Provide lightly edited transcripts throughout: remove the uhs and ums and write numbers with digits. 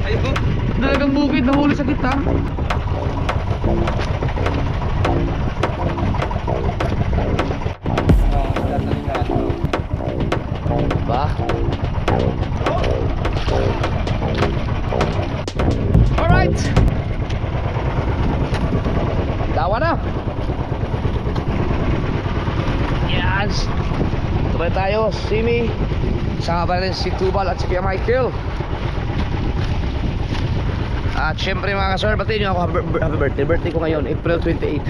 Ayun. Dalagang bukid, nahuli sa kita. Ba? Alright! Dawa na! Yes! Tuloy tayo, Simi. Sama pa rin si Tubal at si Kuya Michael. At syempre mga kasor, batiin nyo ako happy birthday. Birthday ko ngayon, April 28.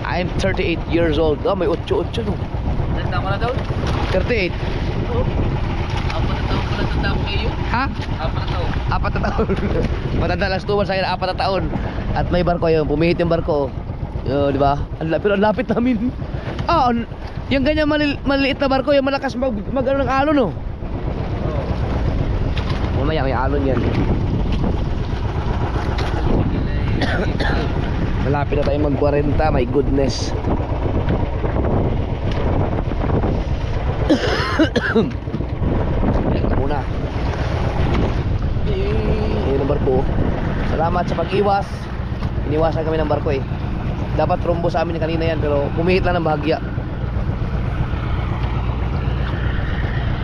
I'm 38 years old. Oh, may 8-8 no. Tanda mo na daw? 38. Oo. Apat na taon ko na tanda ko kayo. Ha? Apat na taon. 4 na taon. Matanda lang Tubal sa akin, 4 na taon. At may barko yun, pumihit yung barko. Di ba? Pero ang lapit namin. Ah, yung ganyan maliliit na barko, yung malakas mag-ano ng alon no. Mamaya may alon yan. Malapit na tayo mag-40, my goodness. Muna. Ayun ang barko. Salamat sa pag-iwas. Iniwasan kami ng barko eh. Dapat trombo sa amin kanina yan, pero pumihit lang ng bahagya.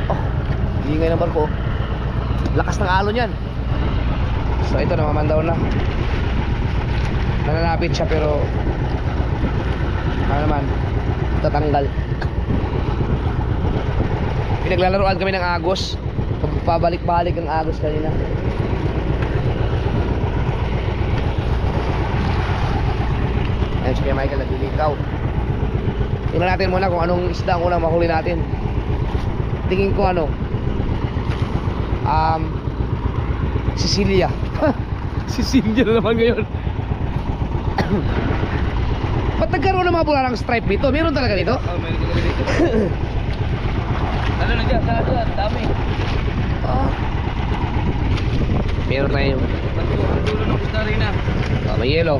Oh, ingay ng barko. Lakas ng alon yan. So ito, namamandaw na. Nananapit siya pero ano naman, tatanggal. Pinaglalaroan kami ng agos. Pabalik-balik ang agos kanina. Ayan si Kuya Michael naglilikaw. Tingnan natin muna kung anong isda ang unang mahuli natin. Tingin ko ano, Sicilia. Sicilia na naman ngayon. Ba't nagkaroon ng mga bularang stripe dito? Meron talaga dito? Oo, meron talaga dito. Ano na dyan? Saan dyan? Dami. Meron na yun. Ang dulo ng gusta rin na. May yellow.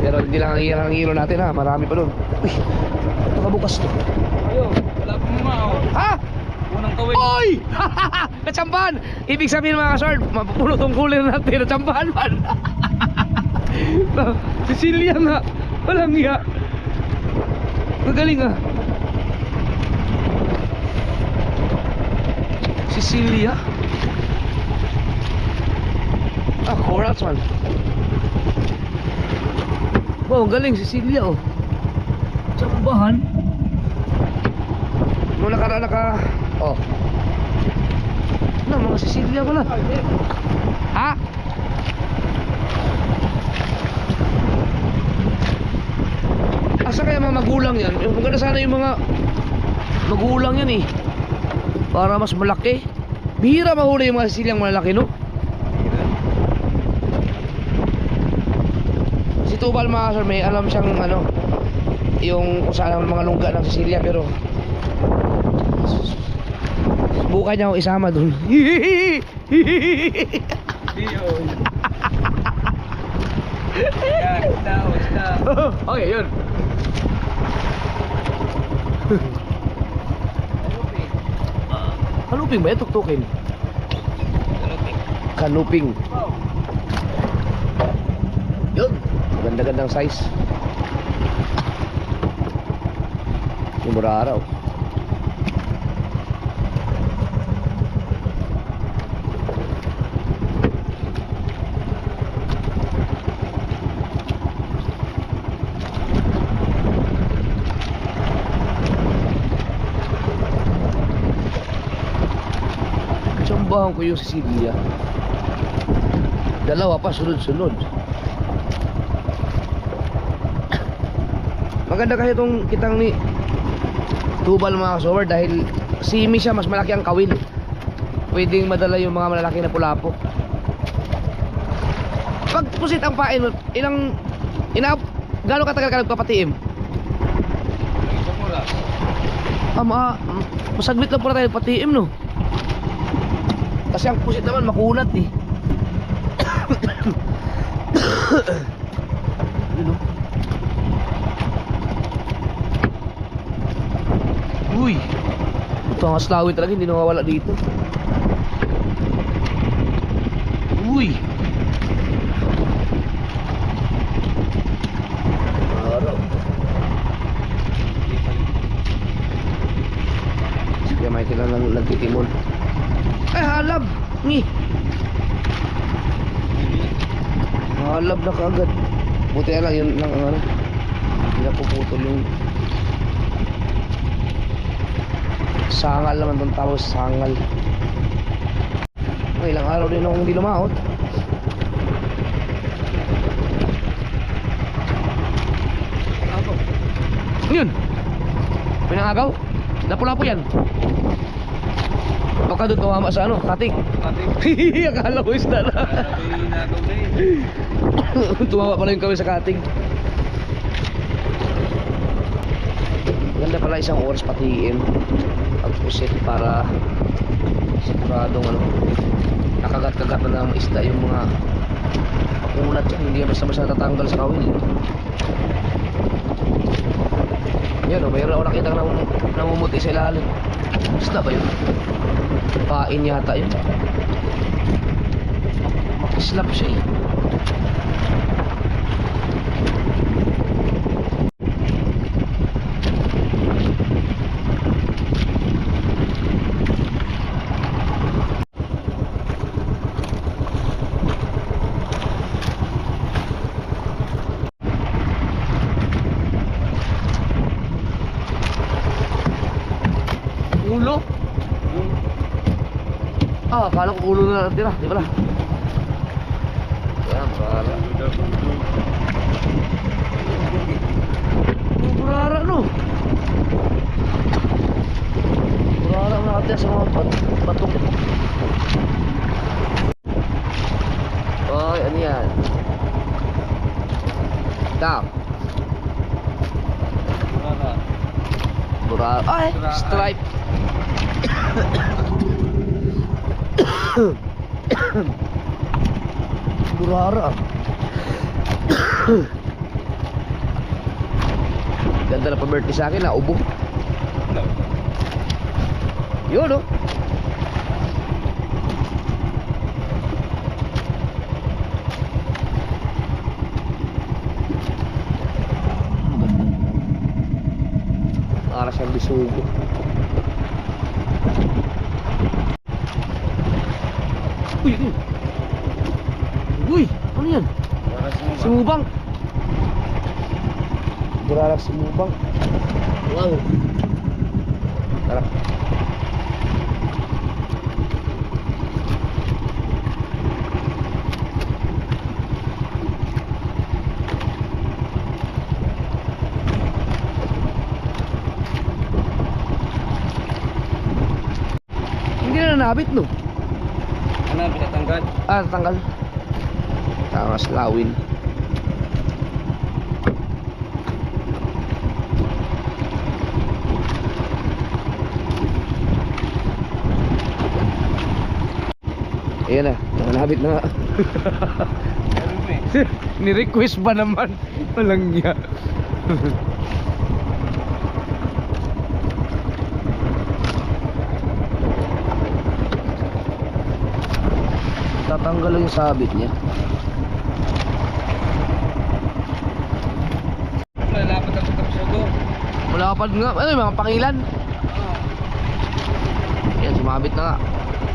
Pero hindi lang ang hilo natin ha. Marami pa dun. Uy, nakabukas to. Ayun, wala pa mga oh. Ha? Unang kawin. Oy! Natsambahan! Ibig sabihin mga kasord, mapupulot ang kulay natin. Natsambahan man. Sicilia nga. Walang iya. Magaling ah. Sicilia. Ah, corals man. Wow, galing Sicilia oh. Tsambahan. Nung naka oh. Ano, mga Sicilia pala. Ha? Asa kaya mga magulang yan? Maganda sana yung mga magulang yan eh. Para mas malaki. Bihira mahuli yung mga Siciliang malaki no? Si Tubal mga sir, may alam siyang ano, yung kung saan ang mga lungga ng Sicilia, pero subukan niya akong isama dun. Yan, isda. Okay, yun. Kanuping ba yan? Tuktukin? Kanuping. Yun. Ganda-gandang size. Yung mura araw. Tsambahan ko yung Sicilia. Dalawa pa sunod-sunod. Maganda kasi itong kitang ni Tubal mga kasower, dahil simi siya, mas malaki ang kawil. Pwedeng madala yung mga malalaki na pulapo. Pag pusit ang pain mo, gano'ng katagal ka nagpapatiim? Isang oras. Masaglit lang pala tayo nagpatiim no. Kasi ang pusit naman makunat eh. Yun o. Uy, ito ang aslawin talaga, hindi nawawala dito. Uy! Araw. Sige, may kailangan nagtitimon. Ay, halab! Ngi! Halab na kaagad. Buti na lang, yun lang ang ano. Hindi na puputol yung sangal naman itong tawag, sangal. Ay, ilang araw din akong hindi lumaot. Yun! Pinangagaw? Lapu-lapu yan. Baka doon tumama sa ano, kating. Kating. Akala ko isda na. Sabi nagaw na eh. Tumama pala yung kami sa kating. Ganda pala isang oras patiin pagpusit para siguradong ano, nakagat-kagat na ng isda yung mga pakulat yan. Hindi basta-basta tatanggal sa kawil. Yan o, mayroon ako nakita namumuti sa ilalim. Isda ba yun? Pain yata yun. Makislap siya eh. Ulo? Ah, akala ko ulo na natira, di ba lang? Yan, para. Burara no? Burara na nakatira sa mga batong. Oy, ano yan? Tap. Burara. Ay, stripe. Burara. Ganda na pa-birthday sa akin, naubo. Yun, no? Para siyang bisugo. Uy, uy. Uy, ano yan? Sumubang. Burarak sumubang. Wow. Tara. Hindi na nabit, no? Ano, pinatanggal? Ah, tanggal. Tama, slawin. Ayan na, nanabit na nga. Ni-request ba naman? Walang niya. Tatanggal lang yung sabit niya. Lalapat ang pagkapsugo. Malapad nga, ano yung mga pangilan? Ayan, sumabit na nga.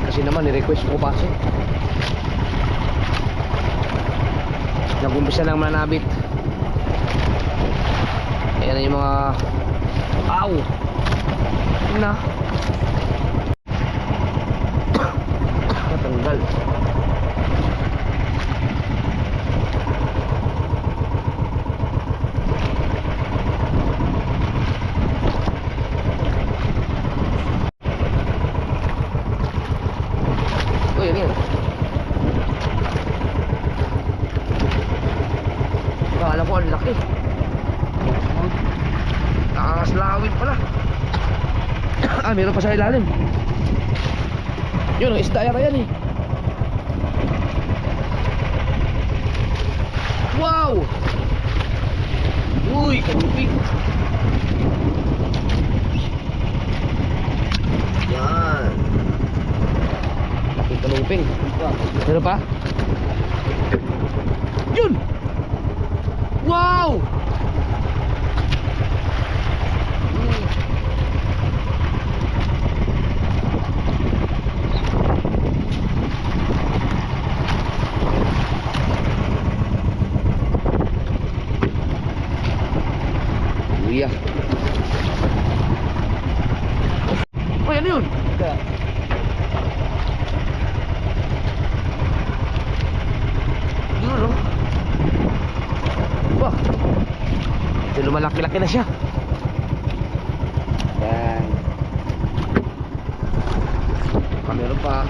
Kasi naman, ni-request ko pa siya. Nag-umpisa lang manabit. Ayan na yung mga... Aw! Ayan na. Natanggal. Uy, ano yan? Akala ko ang laki. Nakaslawin pala. Ah, meron pa sa ilalim. Yun, ang isda yata yan eh. Wow! Uy, kaluping. Yan. Kaluping. Meron pa? Yun! Wow! Iya. Oh, yan yun. Yun, no? Wah. Ito lumalaki-laki na siya. Yan. Meron pa.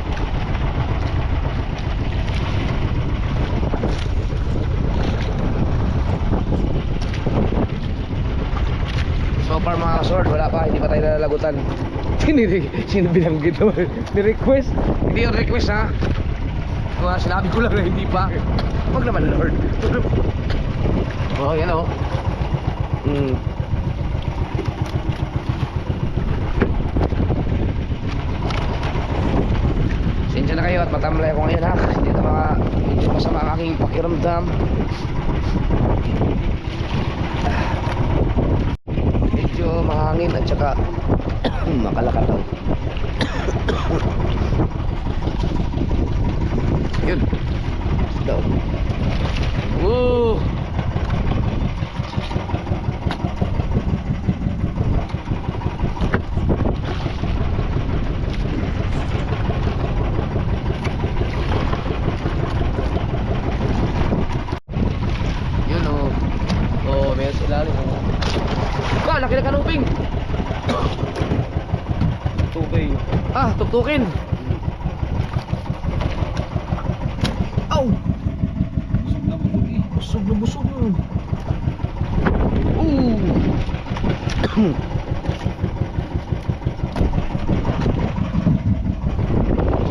So far mga kasword, wala pa, hindi pa tayo nalalagutan. Sino binanggit naman? Ni-request? Hindi yung request ha. Mga sinabi ko lang na hindi pa. Huwag naman Lord. Oh, yan o. Sensya na kayo at matamlay ako ngayon ha. Hindi ito medyo masama ang aking pakiramdam. Medyo mahangin at saka makalakataw. Yun daw. Woo! Yun oh. Oh, may ilalim oh. Laki na kanuping. Tubig. Ah, tuktukin. Aw! Busog na busog.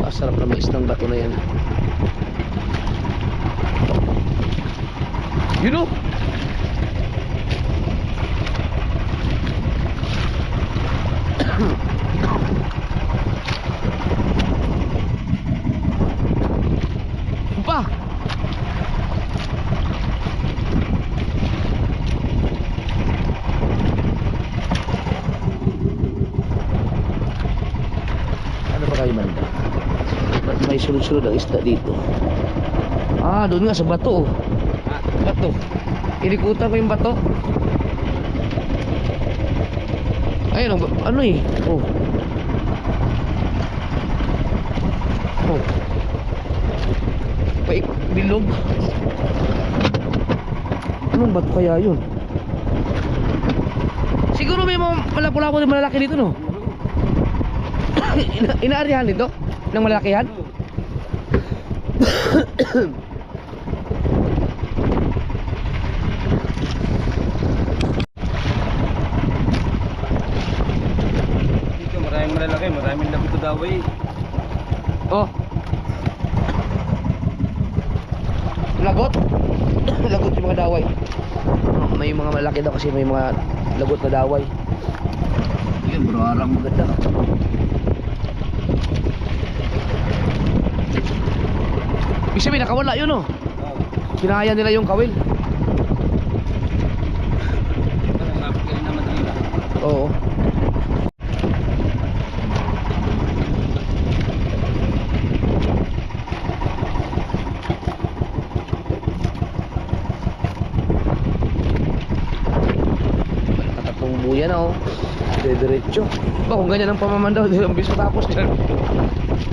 Sarap na mais ng bato na yan. You know? Pa. Ano ba kayo banda? Ba't may sunod-sunod ang isda dito? Ah, doon nga sa bato. Bato. Inikutan ko yung bato. Ayun, ano eh? Oh. Oh. Bilog. Anong bato kaya yun? Siguro may mga malapula-pula na malalaki dito, no? Inaarihan dito? Ng malalakihan? Dito maraming malalaki, maraming lapit na daway. Oh. Lagot? Lagot yung mga daway. May mga malaki daw kasi may mga lagot na daway. Yun, bro, arang maganda. Ibig sabihin, nakawala yun, oh. Kinaya nila yung kawil. Malapit ka rin naman nila. Oo. Katatong buya na, oh. Diretso. Ba, kung ganyan ang pamaman daw, ang bilis matapos dyan.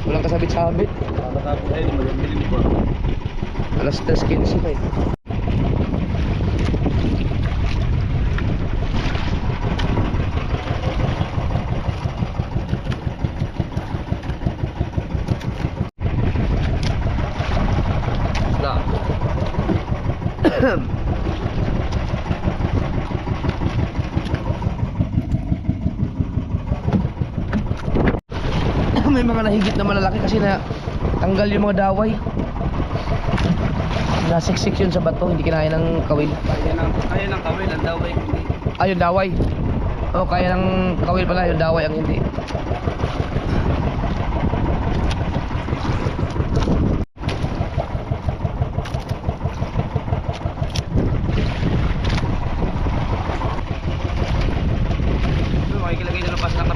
Walang kasabit-sabit. Matapos ay magandang pa. Alas 3:15 pa eh. May mga nahigit na malalaki kasi na tanggal yung mga daway. Nasiksik yun sa bato, hindi kinaya ng kawil. Kaya ng kawil, ang daway hindi. Ah, yung daway. Oh, kaya ng kawil pala, yung daway ang hindi.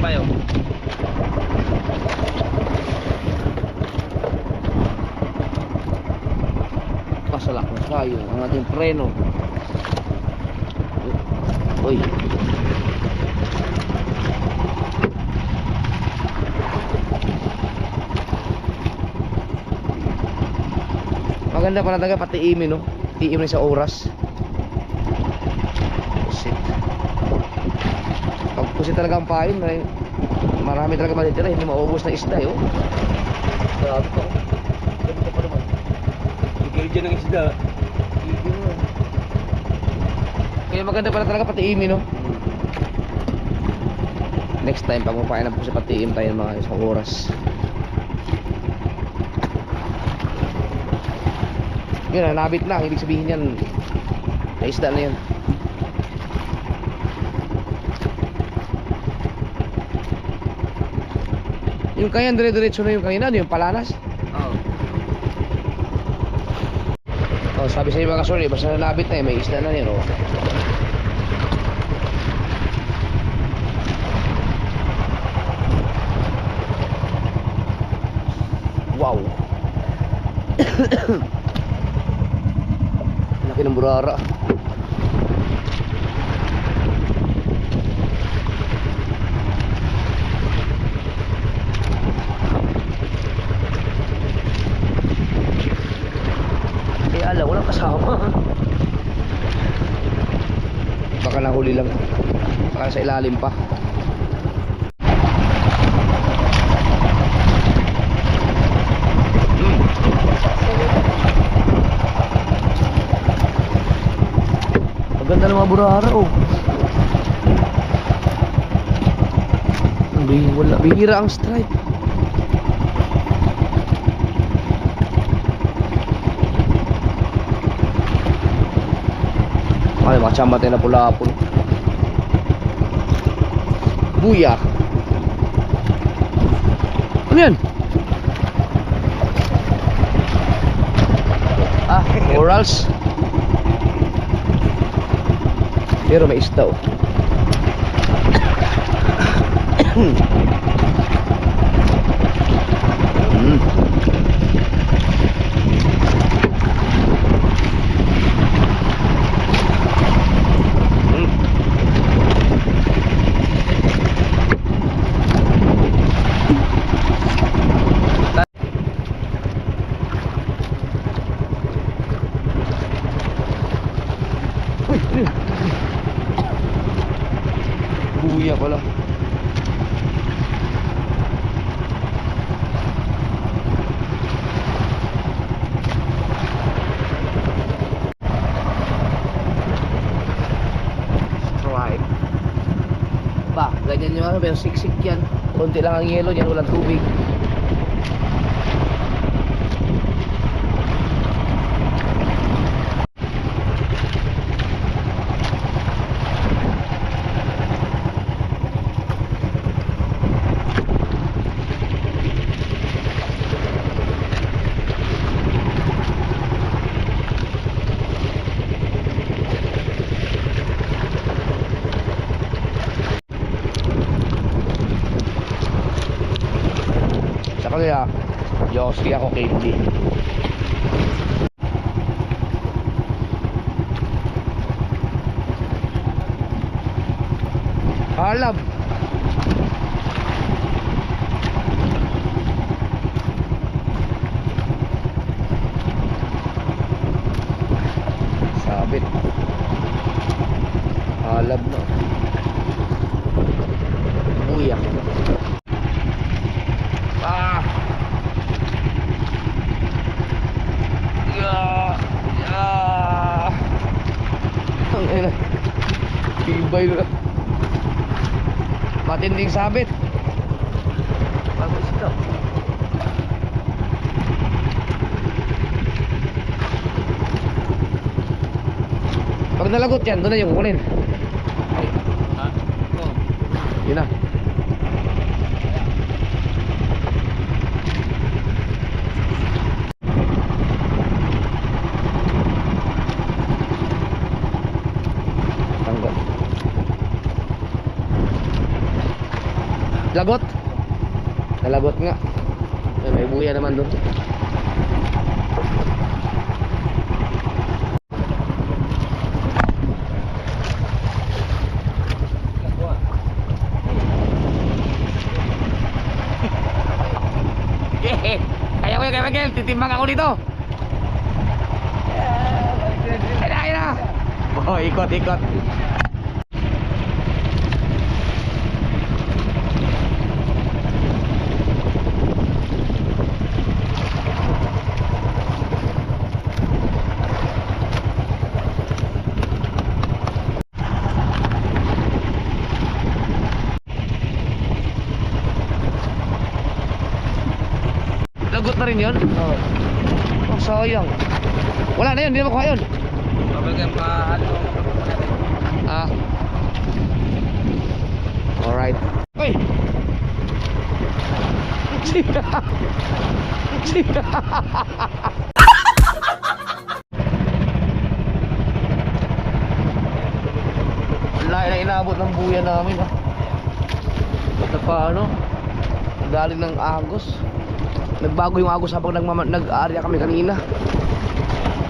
tayo. Pasalak na tayo ang ating preno. Uy. Maganda pala talaga pati imi, no? Tiim na sa oras. Pusit. Pag pusit talaga ang pain, marami talaga matitira, hindi maubos na isda, oh. Grabe pa. Ganda pa naman. Bigay dyan ng isda. Kaya maganda pala talaga pati imi, no? Next time pag mapain na po sa pati im tayo mga isang oras. Yun, nabit na. Ibig sabihin yan, naisda na yan. Yung kaya dire-diretso na yung kanina, yung palanas. Oo. Oh, sabi sa mga sorry, basta nabit na may isda na yan, oh. Wow. Laki ng burara. Ala, walang kasama. Baka nahuli lang. Baka sa ilalim pa. Maganda ng mga burara, oh. Wala, bihira ang stripe. Ay, makachamba tayo na pula-pula. Buya. Ano yan? Ah, corals. Pero may isda, oh. Buya pala. Stripe. Ba, ganyan yung pero siksik yan. Konti lang ang yelo yan, walang tubig. Kaya Yossi ako candy. Halab. Sabit. Halab na. Buya. Ah. Ang ina. Tibay na. Matinding sabit. Bago isda. Pag nalagot yan, doon na yung kukunin. Ha? Oo. Yun na. Tanggal. Lagot? Nalagot nga. May buya naman doon. Kaya ko yung kaya titimbang ako dito. Ayun na. Oh, ikot. Lagot na rin yun? Oo. Oh, sayang. Wala na yun, hindi na makuha yun. Babagyan pa ano. Ah. Alright. Uy! Wala na inabot ng buya namin ah. Ito pa ano? Galing ng Agos. Nagbago yung Agos habang nag-area kami kanina.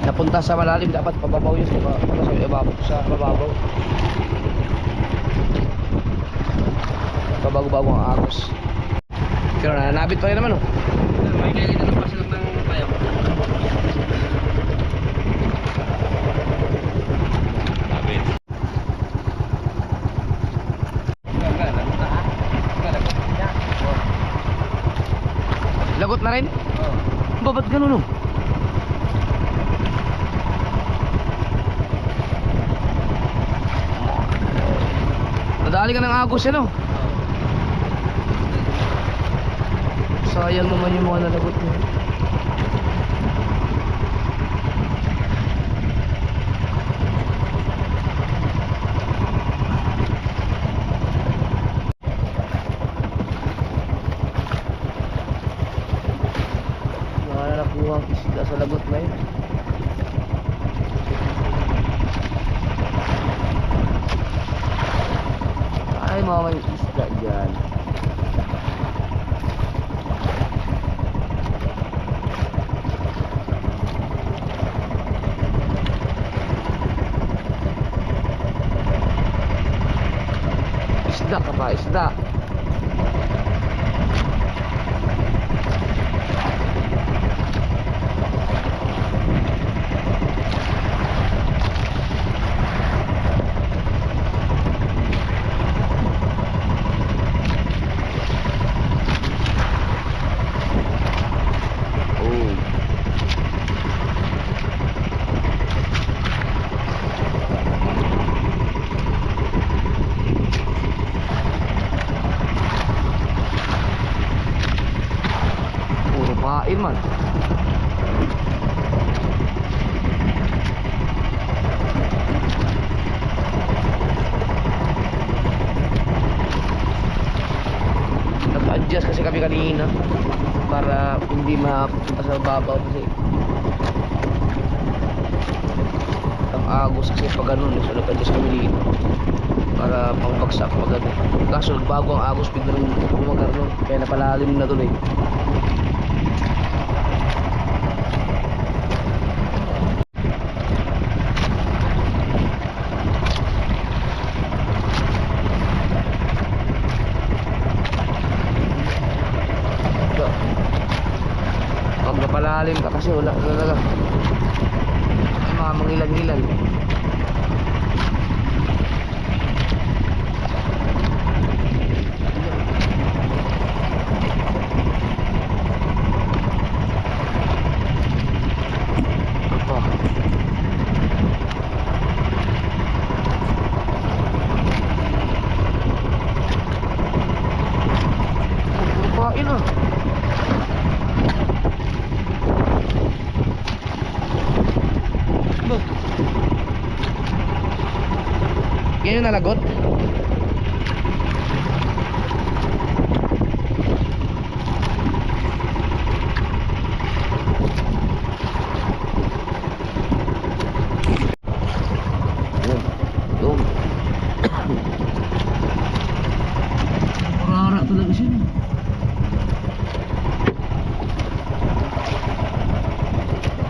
Napunta sa malalim, dapat pababaw yun sa babaw. Pabago-bago ang Agos. Pero nanabit pa rin naman oh. May kailangan na pa sila ng payaw. Nabit. Lagot na rin? Oo. Ba't ganun oh? Nadali ka ng Agos yan oh. Sayang naman yung mga nalagot mo. Nakuha ang isda sa lagot na yun. Ay, mga may isda dyan. Isda ka pa, isda. Kain man. Nag-adjust kasi kami kanina para hindi mapunta sa babaw kasi ang Agos kasi pag ganun so nag-adjust kami dito para pangbagsak maganda. Kaso nagbago ang Agos biglang bumagar nun kaya napalalim na dun eh. Pag napalalim ka kasi wala talaga ay mga mangilan-ngilan. Kain ah. Yan yung nalagot? Yun. Purara talaga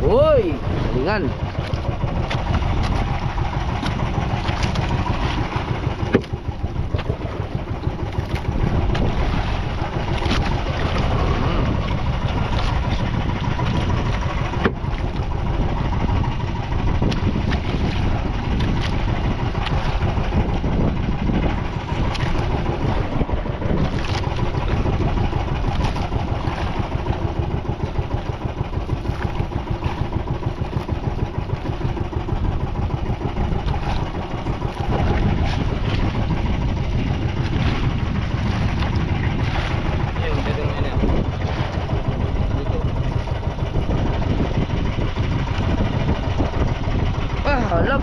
Uy, galingan. Ayun, dito mo yan. Dito. Ah, halap.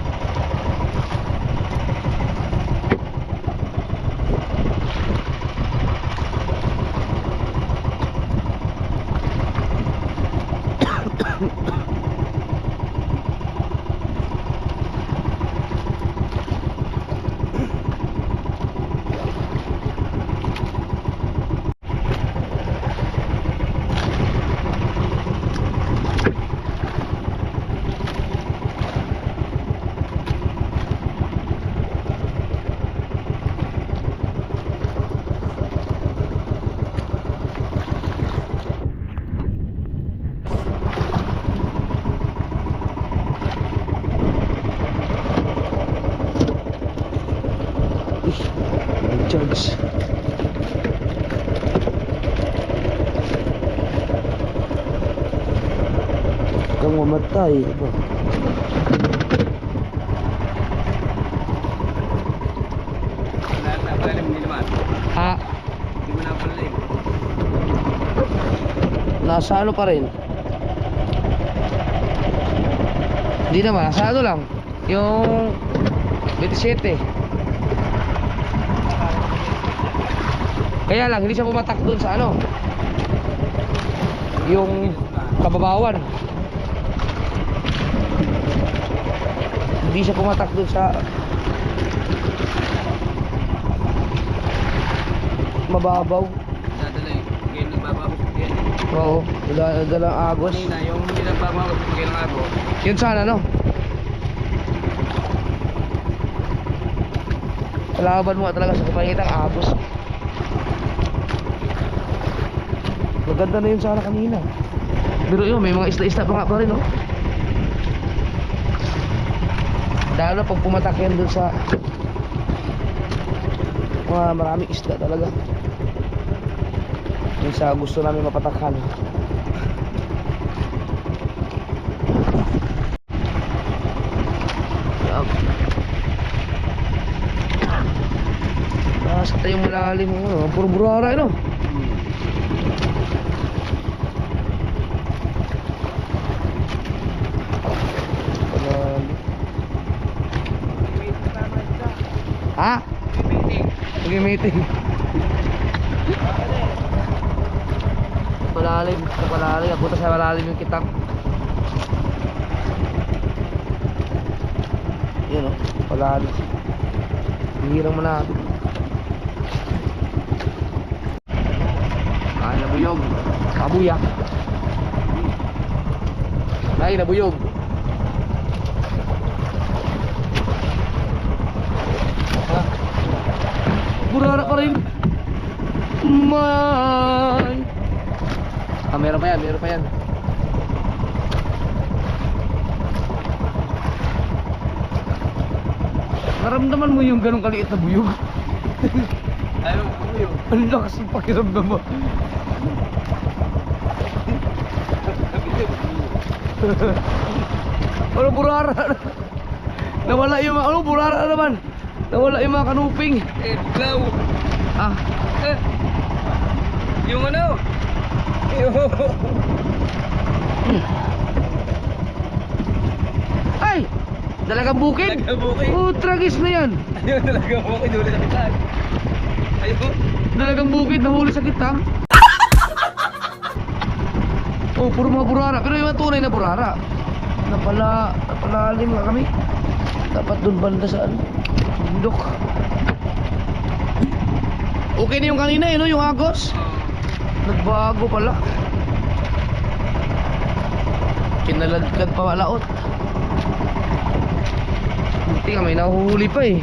Charge. Kang mamatay. Aba. Lahat na pala hindi naman. Ah, Hindi mo na pala eh. nasa ano pa rin? Hindi naman, nasa ano lang. Yung 27. Kaya lang, hindi siya pumatak dun sa ano. Yung kababawan. Hindi siya pumatak dun sa mababaw. Dadala eh. Ngayon nagbababot ko yan eh. Oo, dalang agos. Kanina, yung hindi nagbababot ko ngayon ng abo. Yun sana, no? Kalaban mo talaga sa kapangitang agos. Maganda na yun sana kanina. Pero yun, may mga isla-isla pa nga pa rin, no? Lalo pag pumatak yan dun sa mga maraming isla talaga. Yung sa gusto namin mapatakhan. Sa tayong malalim mo, no? Puro burara, no? Ha? Sige, meeting. Malalim, sa malalim. Abuta sa malalim yung kitak. Yun, o. Malalim. Hihirang mo na. Ay, nabuyog. Kabuya. Ay, nabuyog. Burara pa rin. May. Ah, meron pa yan, meron pa yan. Naramdaman mo yung ganong kaliit na buyog? Ayaw, ano yun? Ang lakas ng pakiramdam mo. Ano burara? Nawala yung ano burara naman. Nawala yung mga kanuping. Eh, blow. Ah, Eh, yung ano? ay! Dalagang bukid? Dalagang bukid. Oh, tragis na yan. Ayun talaga mo, kinuli sa kitaan. Ayun. Dalagang bukid nahuli sa kitang. Oh, puro mga burara. Pero yung tunay na burara. Napalalim nga kami. Dapat dun banda sa ano. Bundok. Okay na yung kanina no, yung agos. Nagbago pala. Kinalagkad pa malaot. Buti nga may nahuhuli pa eh.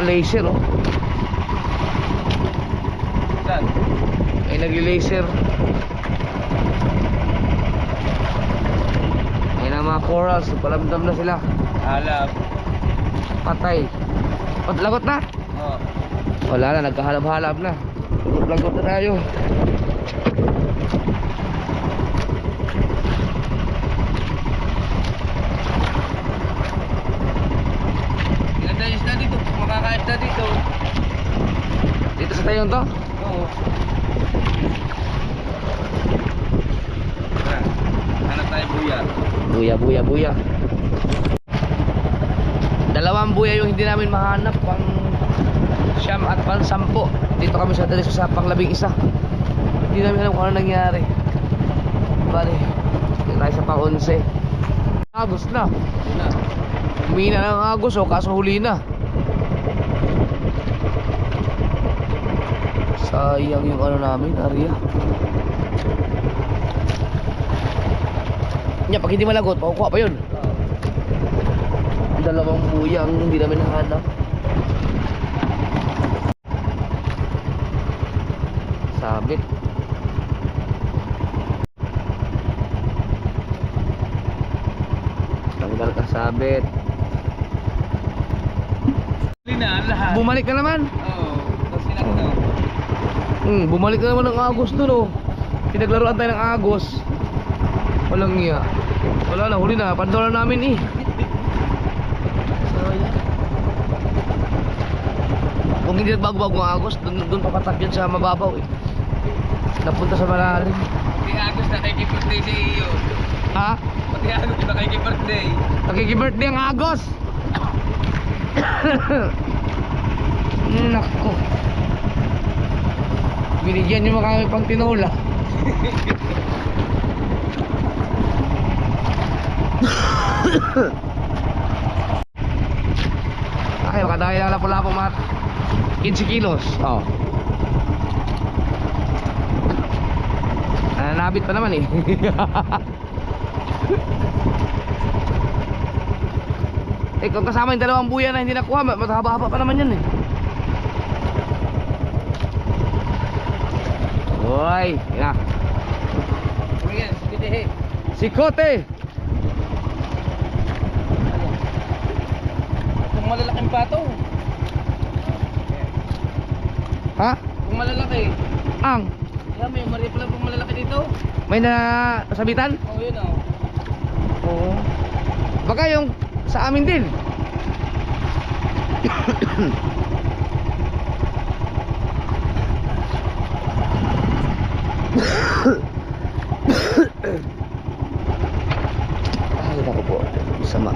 Laser oh. Saan? Ay nagli-laser. Ayun ang mga corals, palamdam na sila. Halap. Patay. Lagot na? Oo. Wala na, nagkahalab-halab na. Lagot na tayo. Ganda yung isda dito. Makaka-isda dito. Dito sa tayong to? Oo. Hanap tayo buya. Buya, buya, buya. Dalawang buya yung hindi namin mahanap, pang siyam at pang 10. Dito kami sa Dalis sa pang 11. Hindi namin alam kung ano nangyari. Bali, dito tayo sa pang 11. Agos na. Na. Humina na ang agos oh, kaso huli na. Sayang yung ano namin, area. Nya, pag hindi malagot, pakukuha pa yun. Dalawang buya ang hindi namin nahanap. Sabit. Tanggal ka sabit. Huli na lahat. Bumalik ka naman. Oo. Tapos sila ito. Bumalik ka naman ng Agos dun oh. Pinaglaruan tayo ng Agos. Walang iya. Wala na, huli na. Pandola namin eh. Kung hindi nagbago-bago ang Agos, dun papatak yan sa mababaw eh. Napunta sa malalim. Pati Agos na kay-birthday sa iyo. Ha? Pati Agos na kay-birthday. Nakiki-birthday ang Agos. Nako. Binigyan nyo kami pang tinola. Ay, makadahil lang lapo-lapo mat 15 kilos. Oh. Nananabit pa naman eh. Eh kung kasama yung dalawang buya na hindi nakuha, matahaba-haba pa naman yan eh. Hoy, yan. Ayan, sige. Si Kote. Kung malalaking pato. Ha? Kung malalaki. Ang Yan, may mali pala kung malalaki dito. may nasabitan? Oo, yun o. Oo. Baka yung sa amin din. Ay, naku po. Sama.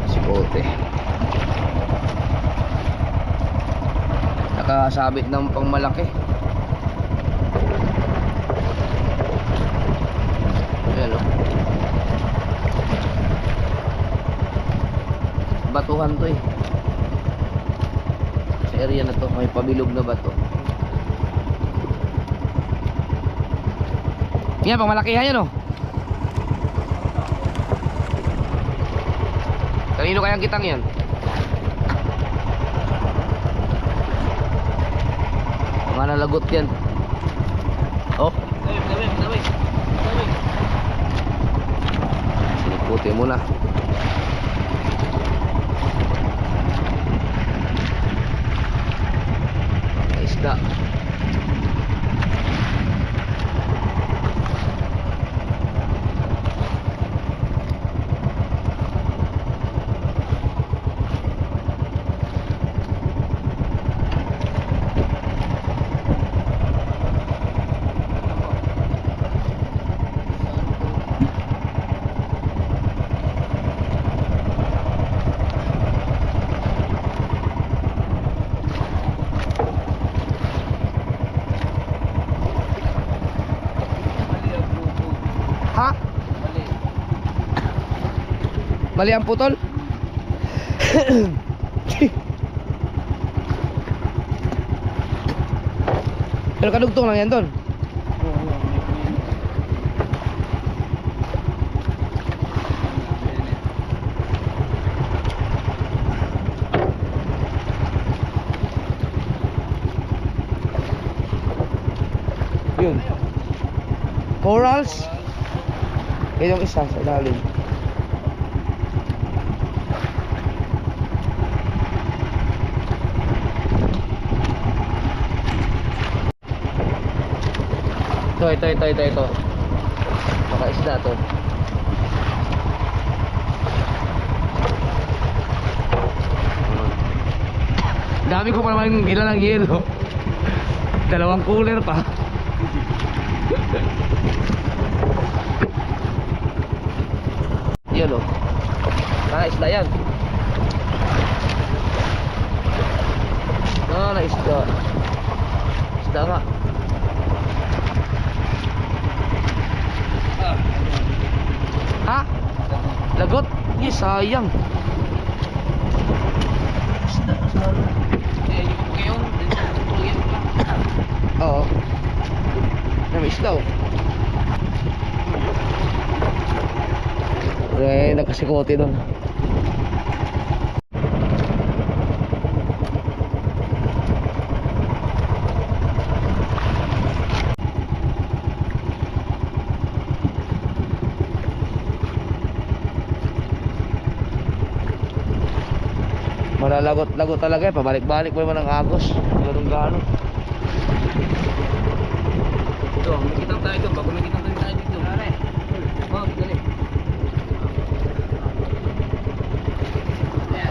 Si Kote nakasabit ng pang malaki. Ayan o, batuhan to eh. Sa area na to may pabilog na bato. Yan, pang malakihan yan o. Kanino kayang kitang yan? Mga nalagot yan. Oh, Tawi. siniputi mo na. Isda. Mali ang putol. Pero kadugtong lang yan doon. Yun. Corals. Yan yung isa sa ilalim. Ito. Baka isda to. Dami ko pa naman ilan ng yelo. Dalawang cooler pa. Yelo. Isda yan. Isda. Isda nga. Ha? Lagot? Yes, sayang. Isda. Eh, yung ngayon, tulungin mo pa. Oo. May isda oh. Nagkasikote doon. Malalagot-lagot talaga eh. Pabalik-balik pa naman ang agos. Ganun-gano. Ito, makikita tayo dito. Bago makikita tayo dito. Pare. Oh, dali. Ayan.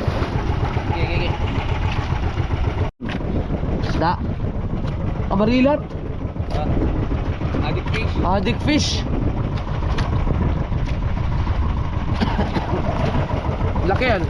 Okay. Isda. Kamarilat. Adik fish. Adik fish. Laki yan.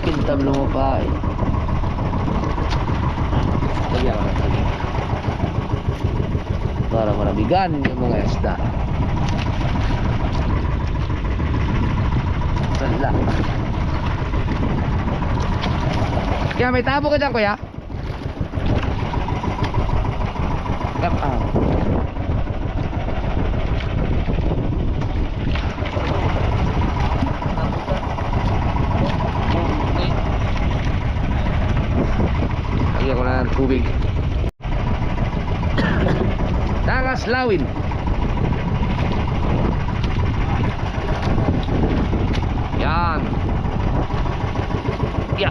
Kintab lumapa eh. Lagyan ko na. Para marabigan yung mga isda. Wala. Kaya may tabo ka dyan, kuya? Kap. Lagyan ko na ng tubig. Tangas lawin. Yan. Ya.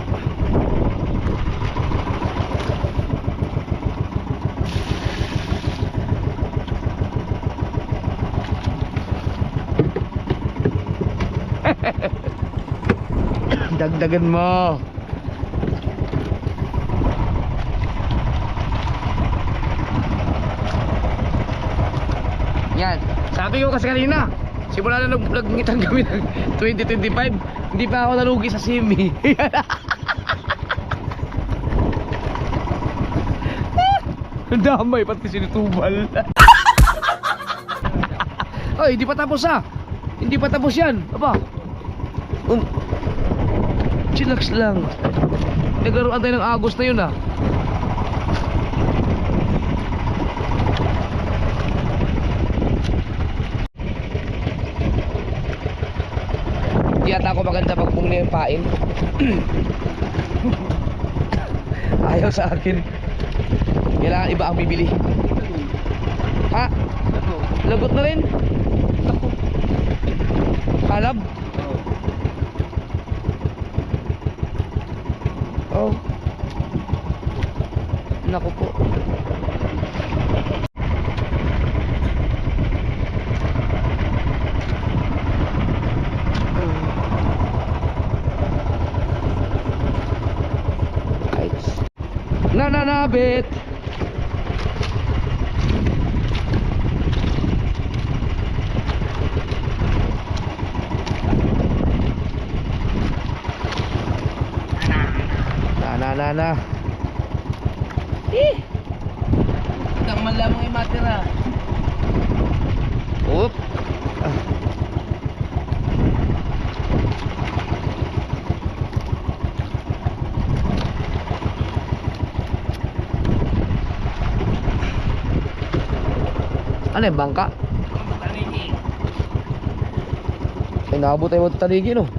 Dagdagan mo. Yan. Sabi ko kasi kanina, simula na nagngitan kami ng 2025, hindi pa ako nalugi sa simi. Ang damay, pati sinutubal. Oy, hindi pa tapos ah. Hindi pa tapos yan. Aba. Chillax lang. Naglaruan tayo ng Agos na yun ah. Di ata ako maganda pag bumili yung pain. Ayaw sa akin. Kailangan iba ang bibili. Ha? Lagot na rin? Naku. Kalab? Oh. Naku po. Nananabit. Wala na. Eh! Hanggang man lamang ay matira. Oop. Ah. Ano yung bangka? Mataligi. Ay, nakabot tayo mo taligi, no?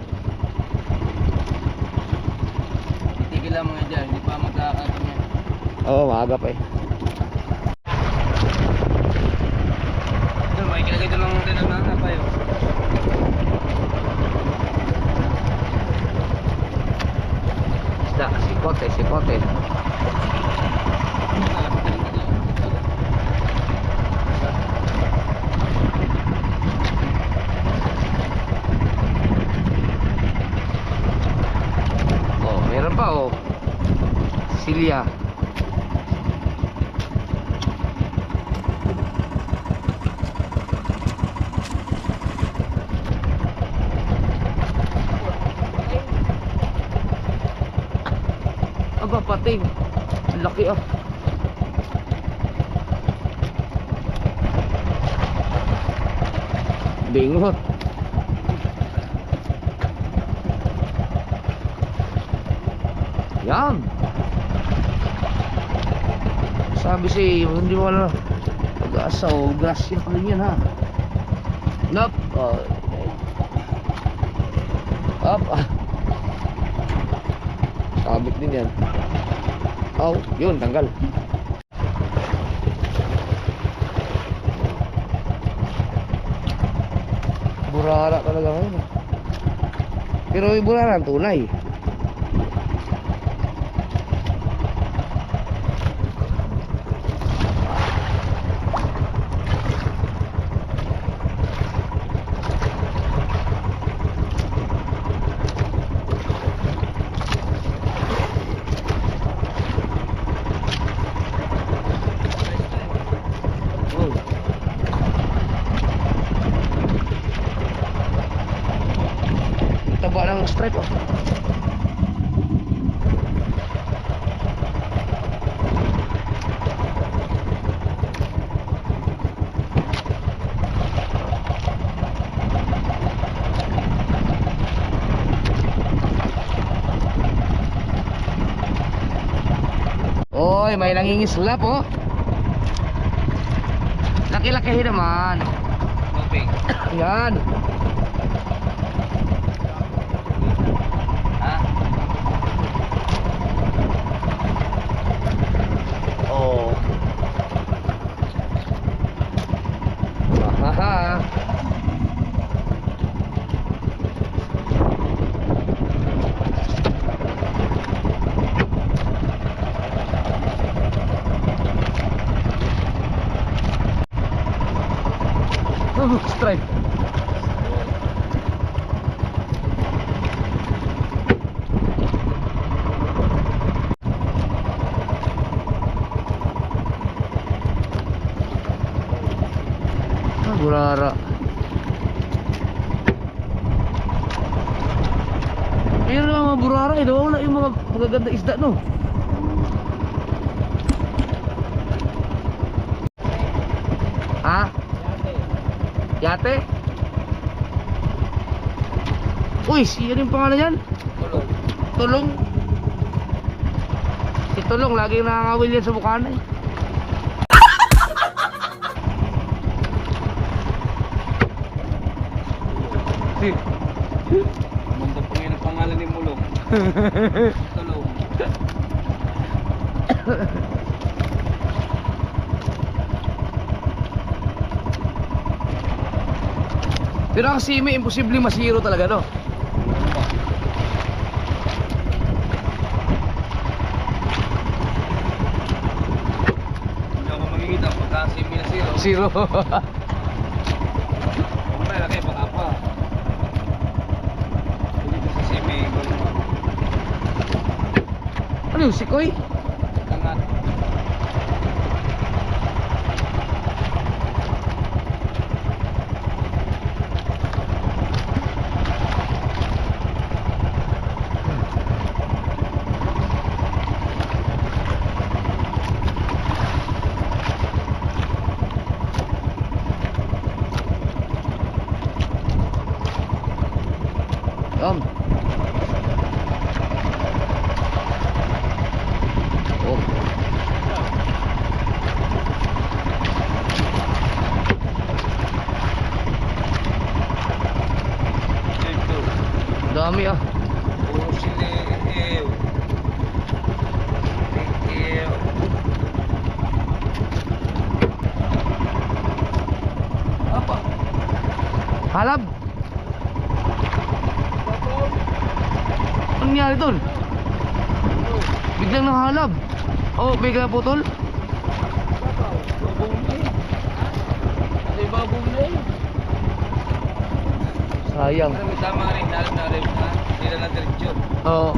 Titigil lang mga dyan, hindi pa magkakatang yan. Oo, maaga pa eh. Doon, may kinagay doon ng tinag na pa yun. Isda, sikote, sikote. Oh, meron pa oh. Silya. Aba, pating. Ang laki ah. Bingot. Yan. Sabi si, hindi wala pag-asa o grasya pa rin yan ha. Nop. Up. Sabit din yan. Oh, yun, tanggal. Burara talaga ngayon. Pero yung burara ang tunay. Taba ng stripe oh. Oy, may nangingislap oh. Laki-laki naman. Moving. Yan. Ha? Oh. Haha. Oh, strike. Burara. Meron lang mga burara eh. Wala yung mga magaganda isda no. Ha? Yate? Uy, siya rin pangalan yan? Tulong. Tulong. Si Tulong, laging nakangawil yan sa bukana eh. Manda po ngayon ang pangalan ni Mulong. Tulong. Pero kasi may imposible masiro talaga no. Hindi ako makikita pagka simi na zero. Zero. Kung may laki, baka pa. Dito sa simi. Ano yung sikoy? Tangat. Dami ah. Puro sili. Ew. Ew. Apa? Halab. Ano nangyari doon? Biglang nahalab. Oh, bigla putol. Babong na eh. Ay, babong na eh. Sayang. Pero may tama rin. Dalam na rin. Ha? Hindi na na-diretso. Oo.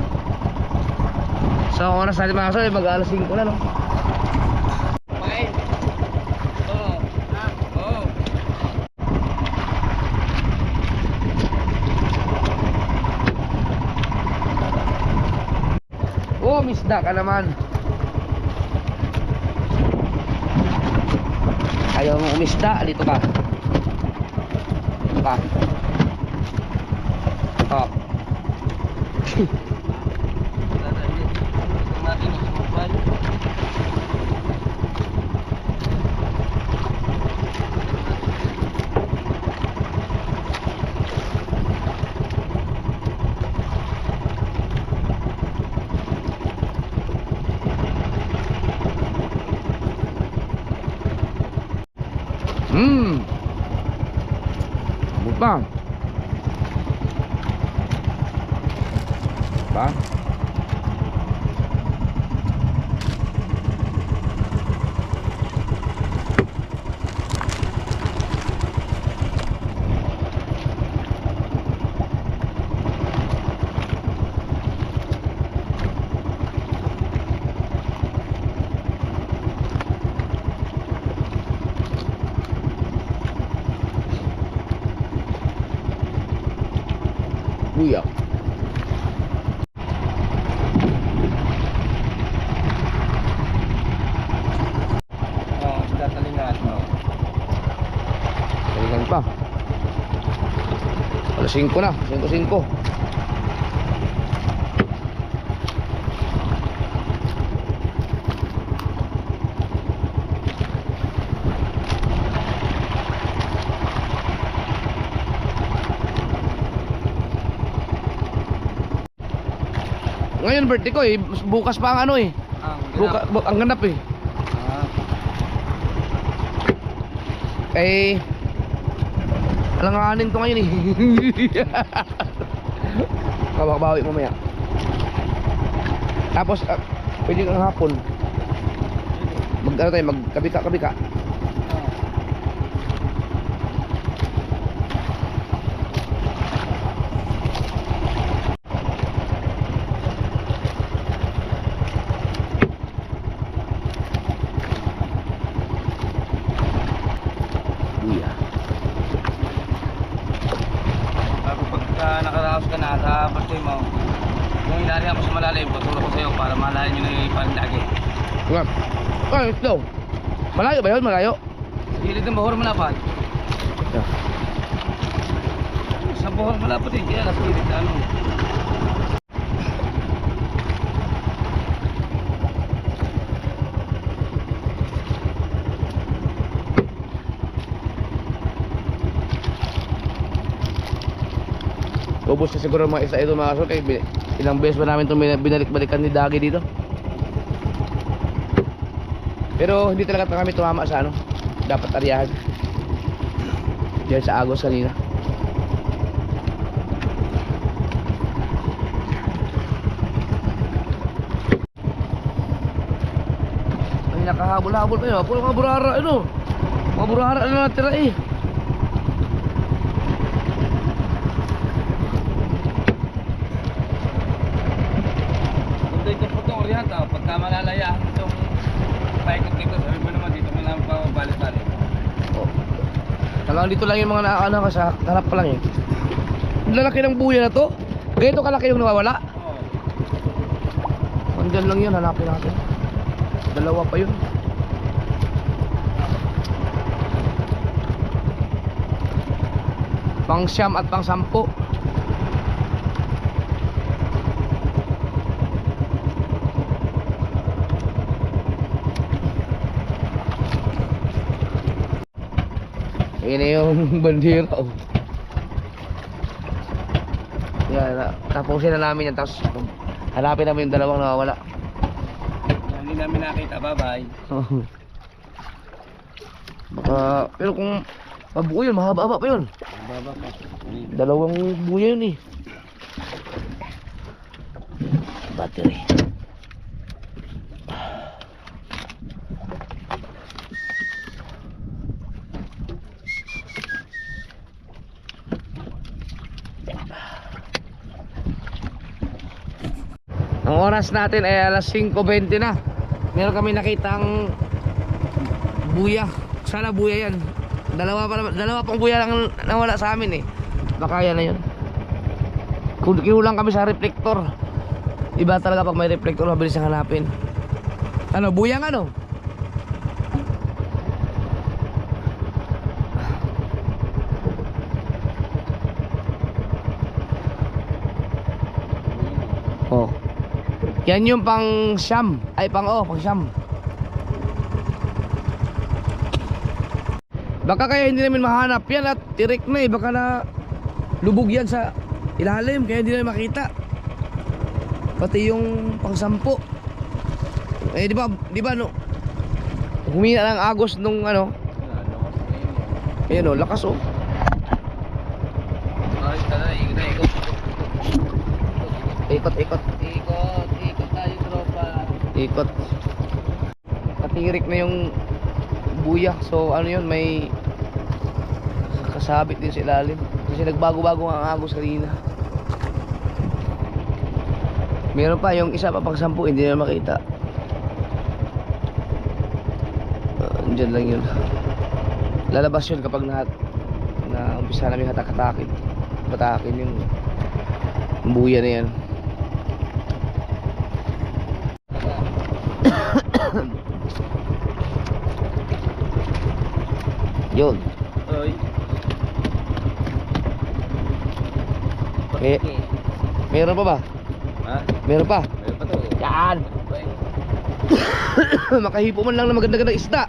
Sa oras natin mga kasal, mag-alas 5 na no? Okay. Oo. Oo. Oh, misda ka naman. Ayaw mo umisda, dito ka. Dito ka. Oh. Bang. Bang. Buyak. Oo, isda talingan. Talingan pa. Alas 5 na, 5:05. Ngayon birthday ko eh, bukas pa ang ano eh. Ang ganap eh. Eh alanganin to ngayon eh. Kabawi mamaya. Tapos pwede kang hapon. Ano tayo, magkabika-kabika. Nakaraos ka na sa birthday mo, kung ilari ako sa malalim, tutulog ko sa'yo para malayan nyo na yung palindagi. Nga. Ay, ito. Malayo ba yun? Malayo? Sa gilid ng Bohol Malapad. Yeah. Sa Bohol Malapad din, kaya nasa gilid ano. Ubus na siguro mga isa ito mga kasot eh. Ilang beses ba namin itong binalik-balikan ni Dagi dito. Pero hindi talaga kami tumama sa ano. Dapat ariyahan. Diyan sa Agos kanina. Ay nakahabol-habol pa yun. Puro mga burara ano. Mga burara na natira eh. Ito po itong orienta, pagka malalaya itong paikot dito, sabi mo naman dito mo naman pabalik-balik. Oh. Talagang dito lang yung mga nakakana ka sa harap pa lang eh. Ang lalaki ng buya na to. Ganito kalaki yung nawawala. Oo. Andyan lang yun, hanapin natin. Dalawa pa yun. Pang 9 at pang 10. Ayan na yung bandera oh. Yan, tapusin na namin yan. Tapos hanapin namin yung dalawang nawawala. Hindi namin nakita, bye-bye. Baka, pero kung mabuo yun, mahaba-haba pa yun. Baba pa. Dalawang buya yun eh. Battery. Ang oras natin ay alas 5:20 na. Meron kami nakitang buya. Sana buya yan. Dalawa pang buya lang nawala sa amin eh. Baka yan na yun. Kinulang kami sa reflector. Iba talaga pag may reflector, mabilis ang hanapin. Ano, buyang ano? Oh. Yan yung pang siyam. Ay pang siyam. Baka kaya hindi namin mahanap yan at tirik na eh. Baka na lubog yan sa ilalim kaya hindi namin makita. Pati yung pang 10. Eh di ba no? Humina ng agos nung ano. Ayan oh, lakas oh. Ay, tara, ikot. Ikot. Ikot tayo, tropa. Ikot. Katirik na yung buya. So ano yun, may kasabit din sa ilalim. Kasi nagbago-bago ang agos kanina. Meron pa yung isa pa pang 10, hindi na makita. Diyan lang yun. Lalabas yun kapag na umpisa namin batakin yung buya na yan. Yun. Oy. Meron pa ba? Ha? Meron pa? Meron pa to. Yan. Makahipo man lang na maganda-ganda isda.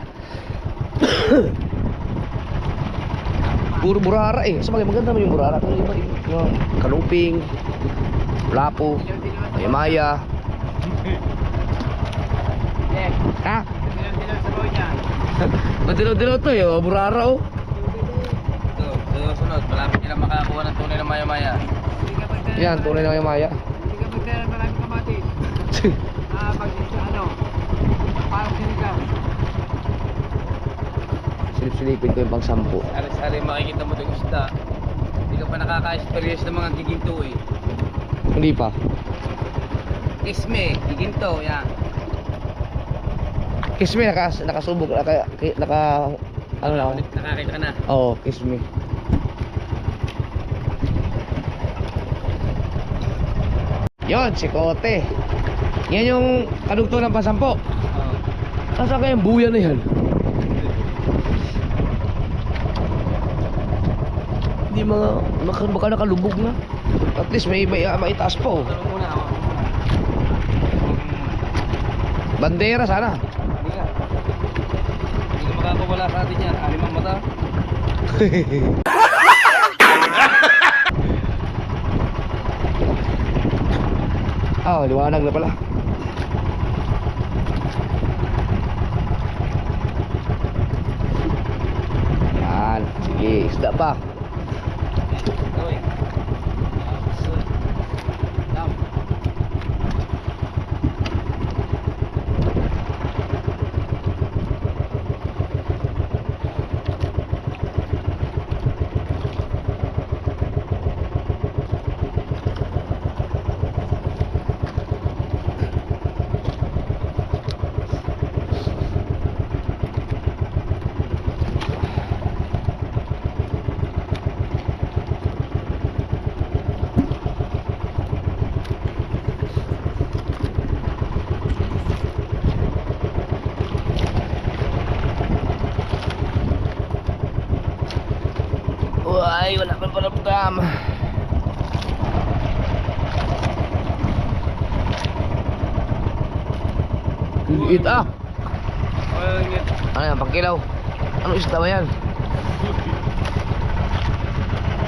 Puro burara eh. Sabagay maganda naman yung burara. Pero iba yung kaluping, lapo, maya. Ha? Madilaw-dilaw to eh. Burara oh. Ito, sunod. Malapit nila makakuha ng tunay na maya-maya. Yan, tunay na maya. Hindi ka magkaya maraming kamatis. Pag ano, parang sinigaw. Silip-silipin ko yung pang 10. Alis-ali makikita mo yung isda. Hindi ka pa nakaka-experience ng mga giginto eh. Hindi pa. Kisme, giginto, yan. Kiss me, nakasubok. Ano na ako? Nakakita ka na. Oo, kiss me. Yon, si Kote. Yan yung kadugtong ng pang 10. Saan kaya yung buya na yan? Hindi baka nakalubog na. At least may itaas pa oh. Tanong muna ako. Bandera sana. Hindi ka. Hindi ka makakawala sa atin yan. Anim ang mata. Liwanag na pala. Yan, sige, isda pa. Oy. Down. Ay, wala pa paramdam. Liit ah. Ano yan, pangkilaw? Ano isda ba yan?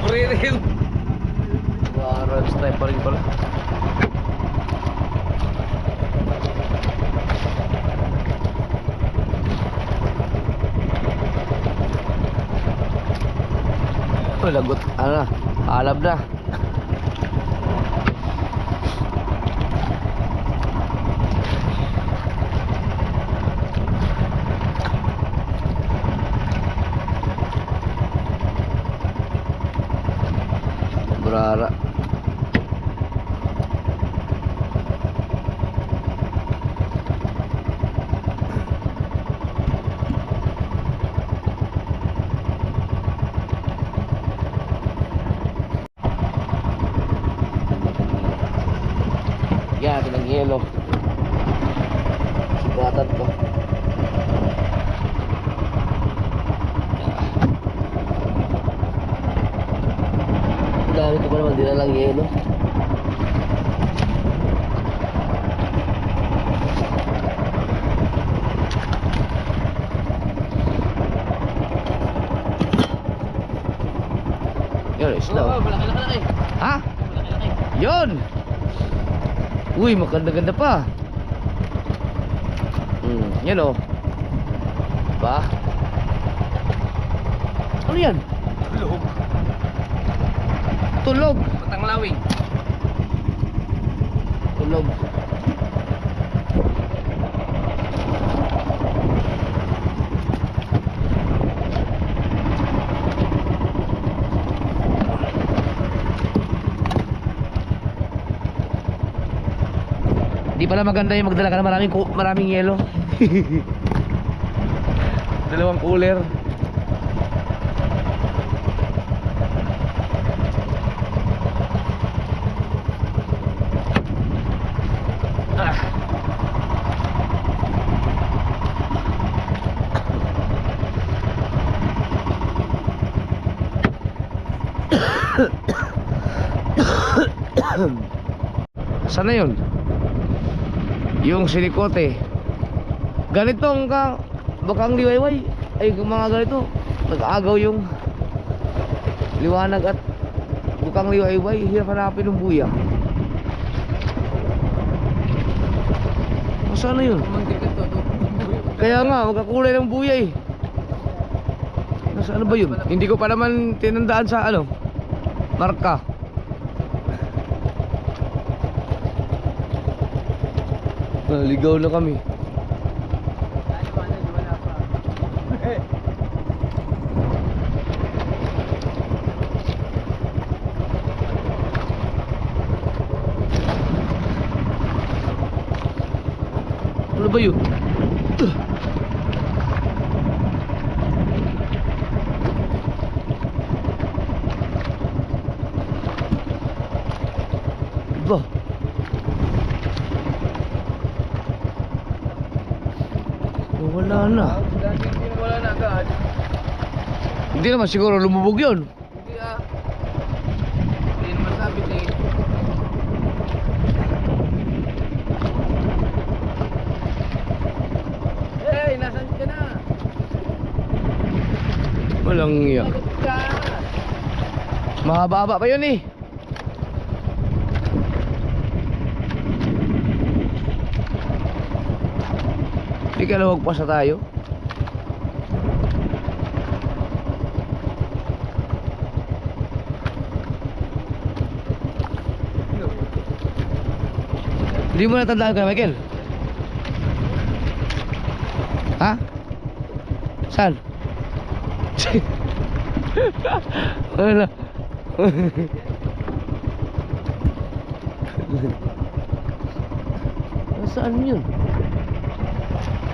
Puririn. Waro. Naka-stripe pa rin pala. Oh, lagot. Ano na? Alab na. Brara. Yan, ng yelo. Sugatan ko. Ang dami ko pa naman dinalang yelo. Yun, slow. Malaki-laki. Ha? Malaki-laki. Yun! Uy, maganda-ganda pa. Yan o. Ba? Ano yan? Tulog. Tulog. Patanglawing. Tulog. Di pala maganda yung magdala ka ng maraming yelo. Dalawang cooler. Ah. Sana yun? Yung sinikote. Ganitong bakang liwayway. Ay mga ganito. Nag-aagaw yung liwanag at bukang liwayway. Hirap hanapin ng buya. Saan na yun? Kaya nga, magkakulay ng buya eh. Nasaan ba yun? Hindi ko pa naman tinandaan sa marka. Naligaw na kami. Ano ba yun? Ba? Wala na. Wala na agad. Hindi naman siguro lumubog yun. Hindi ah. Hindi naman sabit eh. Hey, nasan ka na? Walang iyak. Sagot ka. Mahaba-haba pa yun eh. Hindi ka na magpasa tayo. Hindi mo natandaan ka, Michael? Ha? Saan? Wala. Saan yun?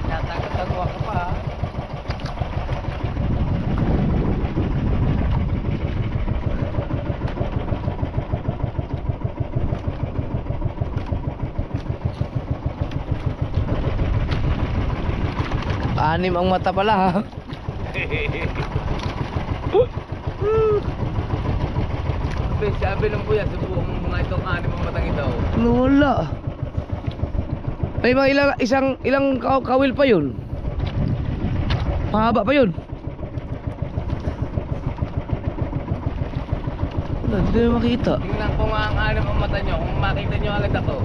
Natagwa ka pa ah. Anim ang mata pala ha. Sabi ng kuya, subukan mo mga itong anim ang matang ito. Wala. May mga ilang kawil pa yun. Mahaba pa yun. Hindi na makita. Tingnan ko nga ang anam ang mata nyo. Kung makita nyo agad ako.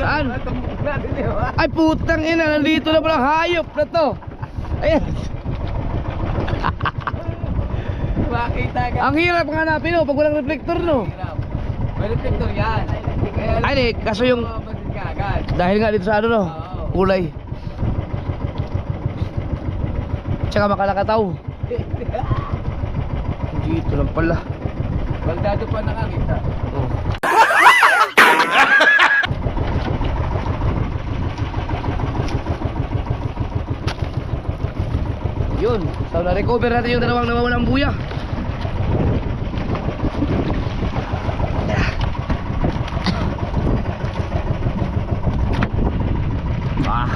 Saan? Tumbok natin yun. Ay putang ina, nandito na pala hayop na to. Ayan. Makita ka. Ang hirap nga hanapin no, pag walang reflector no. May reflector yan. Kaya Ay di, kaso yung mababasin ka agad. dahil nga dito sa ano no, Oo. kulay. Tsaka makalakataw. Dito lang pala. Baldado pa nakakita. Oh. Yun, so na-recover natin yung dalawang nawawalang buya. Ah.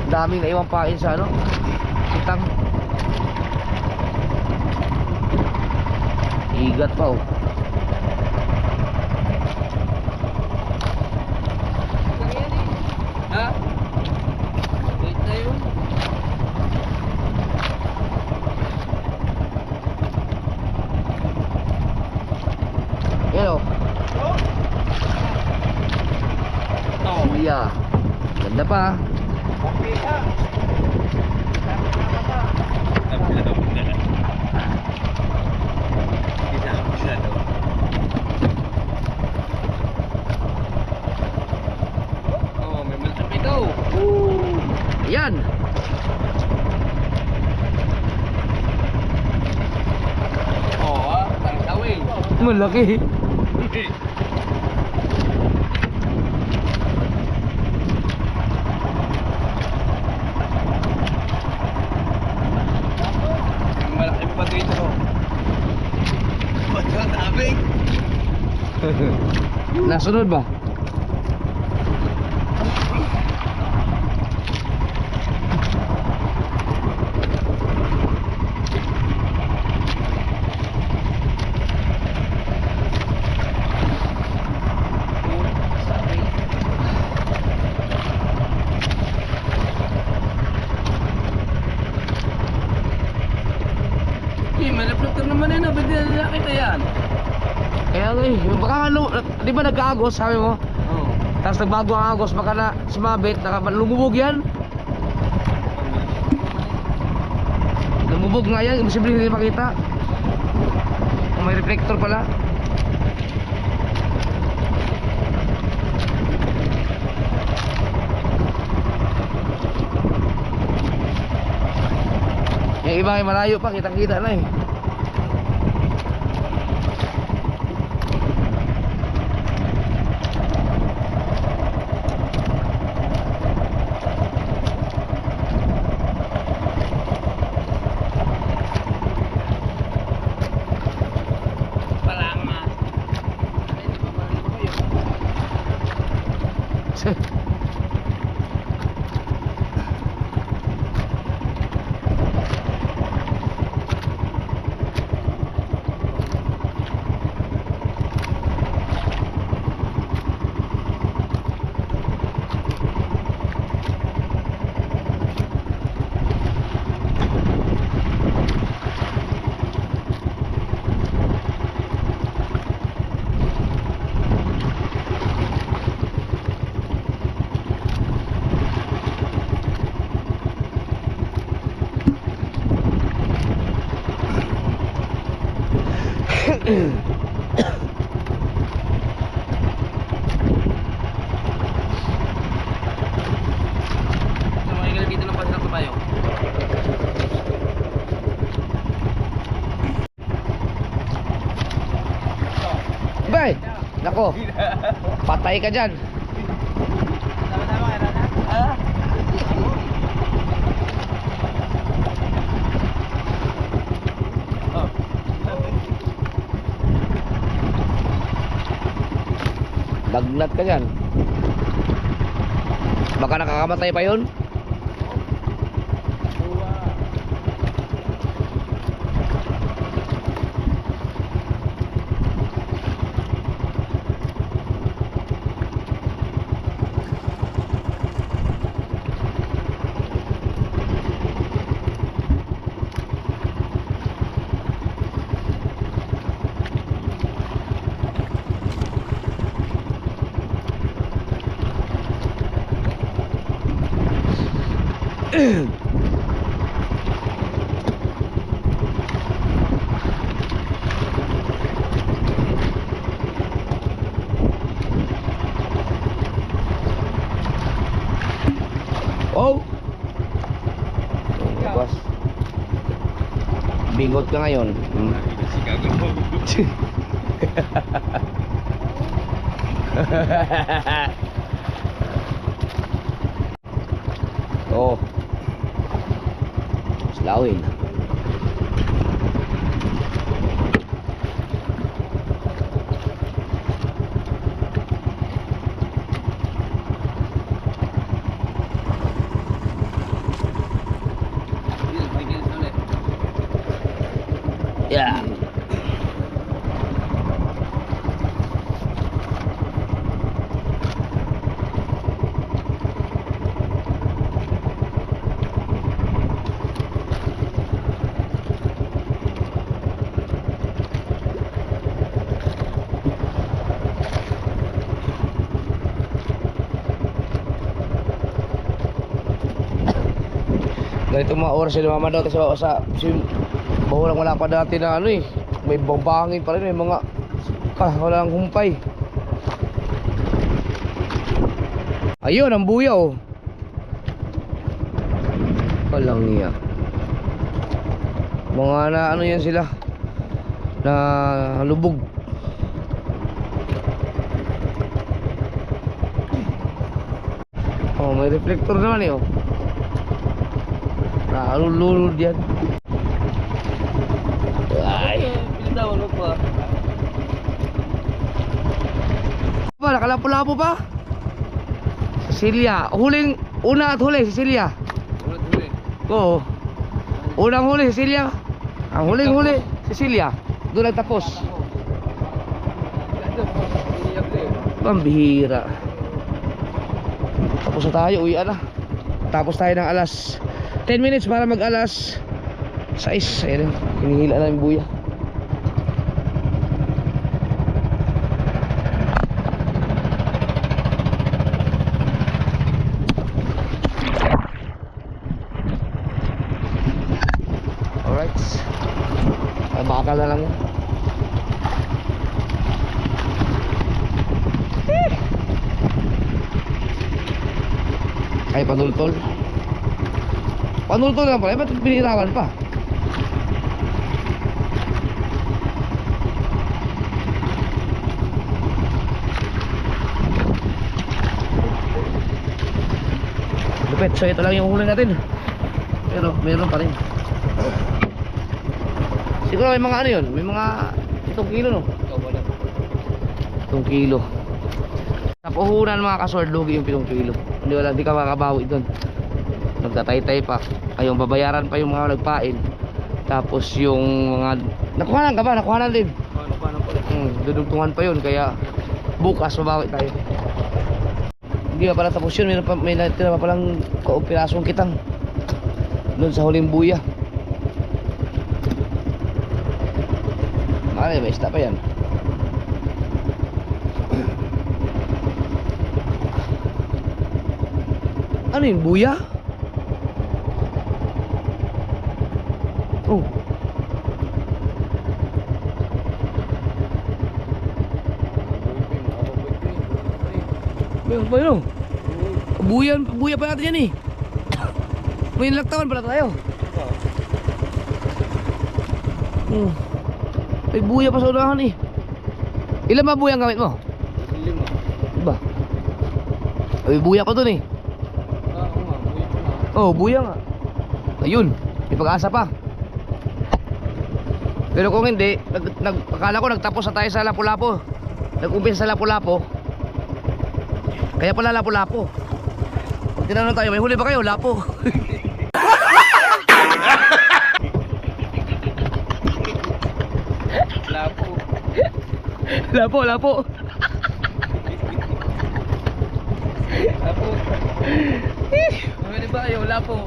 Daming naiwang pain sa ano, kitang. Igat pa oh. Ha? Wait na yun. Yan oh. Oo. Buya. Ganda pa. Okay ha. Oh, may malapit ito. Yan. Oo ah, parang tawil. Malaki. Ang malaki pa dito. Ba't ang tabing? Nasunod ba? Eh, may reflector naman yun. Ba't di na nakita yan? Kaya nga eh, baka nga di ba nagkaagos sabi mo? Oo. Tapos nagbago ang agos, baka na sumabit, lumubog yan. Lumubog nga yan, imposible hindi makita. Kung may reflector pala. Yung iba ay malayo pa, kitang-kita na eh. Palanga. Ay, di ba balik ko yun? Sumakay ka dito ng pasok ko tayo. Bay! Nako, patay ka dyan. Tama-tama ka na? Ah? Oh. Lagnat ka dyan. Baka nakakamatay pa yun. Oh! Labas. Bingot ka ngayon. Hmm. Oh. Slawin. Yeah. Ganito mga oras sila mama daw sa bahulang wala pa dati na ano eh. May bangin pa rin, may mga walang humpay. Ayun ang buya oh. Walang niya. Mga na ano yan sila na lubog. Oh, may reflector naman eh oh. Nalululod yan. Ay, Pilitawan mo pa. ba, nakalapo-lapo pa? Cecilia, una at huli, Cecilia. Ulit huli. Oo. Unang huli, Cecilia. Ang huling huli, Cecilia. Doon nagtapos. Pambihira. Tapos na tayo, uwi na. Tapos tayo ng alas 10 minutes para mag alas 6. Ayun, hinihila na yung buya. Alright. Ay, bakal na lang yan. Ay, panultol. Panultol lang pala. Eh, ba't binirawan pa? Lupit. So, ito lang yung huli natin. Pero, meron pa rin. Siguro may mga ano yun. May mga 7 kilo, no? 7 kilo. Sa puhunan mga kasword, lugi yung 7 kilo. Hindi ka makabawi doon. Nagtatay-tay pa. Ayong babayaran pa yung mga nagpain. Tapos yung mga nakuhanan ka ba? Nakuhanan din. Paano pala? Dudugtungan pa yun. Kaya bukas mabawi tayo. Hindi pa pala tapos yun. May natira pa palang kaupirasong kitang doon sa huling buya. Mali, may isda pa yan. Ano yun? Buya? Oh. Meron pa yun. Buya pa natin yan eh. May nalaktawan pala tayo. May buya pa sa unahan eh. Ilan ba buya ang gamit mo? 5. Diba? May buya pa dun eh. Oh, buya nga. Ayun, may pag-asa pa. Pero kung hindi, akala ko nagtapos na tayo sa Lapu-Lapu. Nag-umpisa sa Lapu-Lapu. Kaya pala Lapu-Lapu. Pag tinanong tayo, may huli ba kayo? Lapu. Lapu. Lapu. Pwede ba kayo? Lapo.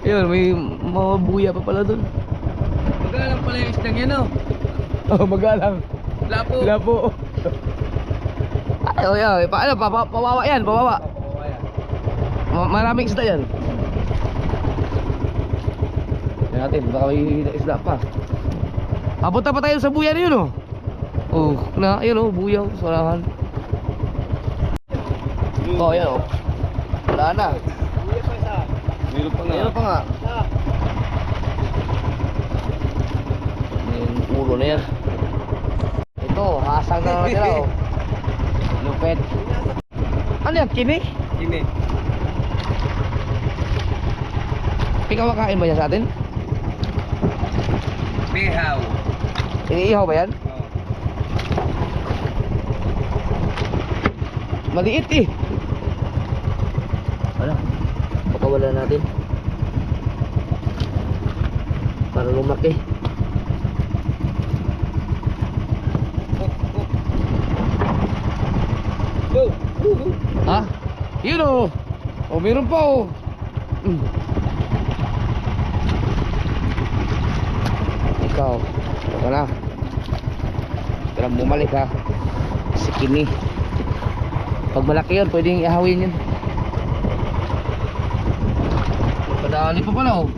Yun, may mga buya pa pala dun. Magalang pala yung isdang yan, oh. Oh, magalang. Lapo. Lapo. Oh, yeah. Ano, pawawa yan, pawawa. Maraming isda yan. Yan natin, baka may isda pa. Papunta pa tayo sa buya na yun, oh. Oh, na, ayun, oh, buyaw, sarahan. Oh, yan, oh. Wala na. Meron pa nga. Meron pa nga. Yung ulo na yan. Ito, hasang na naman nila, oh. Lupet. Ano yan, kini? Kini. Ikaw makain ba yan sa atin? Pihaw. Iniihaw ba yan? Oh. Maliit eh. Ano? Pakawala natin. Para lumaki. Go. Ha? Yun oh. Oh, meron pa oh. Ikaw. Ito na. Pero bumalik ha. Si Kini. Pag malaki yun, pwedeng ihawin yun. Padali pa pala oh.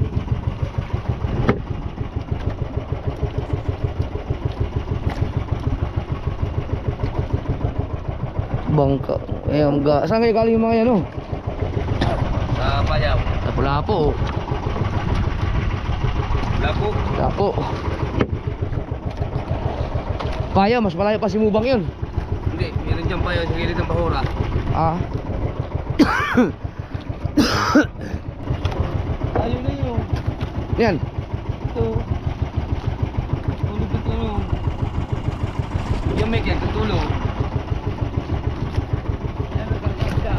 Bangka. Eh, saan kayo galing yung mga yan oh? Sa Payaw. Lapo-lapo oh. Lapo. Lapo. Payaw, mas malayo pa si Mubang yun. Hindi, meron dyan Payaw sa gilid ng Bahura. Ah. Ayaw na yun. Yan. Ito. Tulog na tulog. Yung may kaya tutulog. Yan ang kaganda.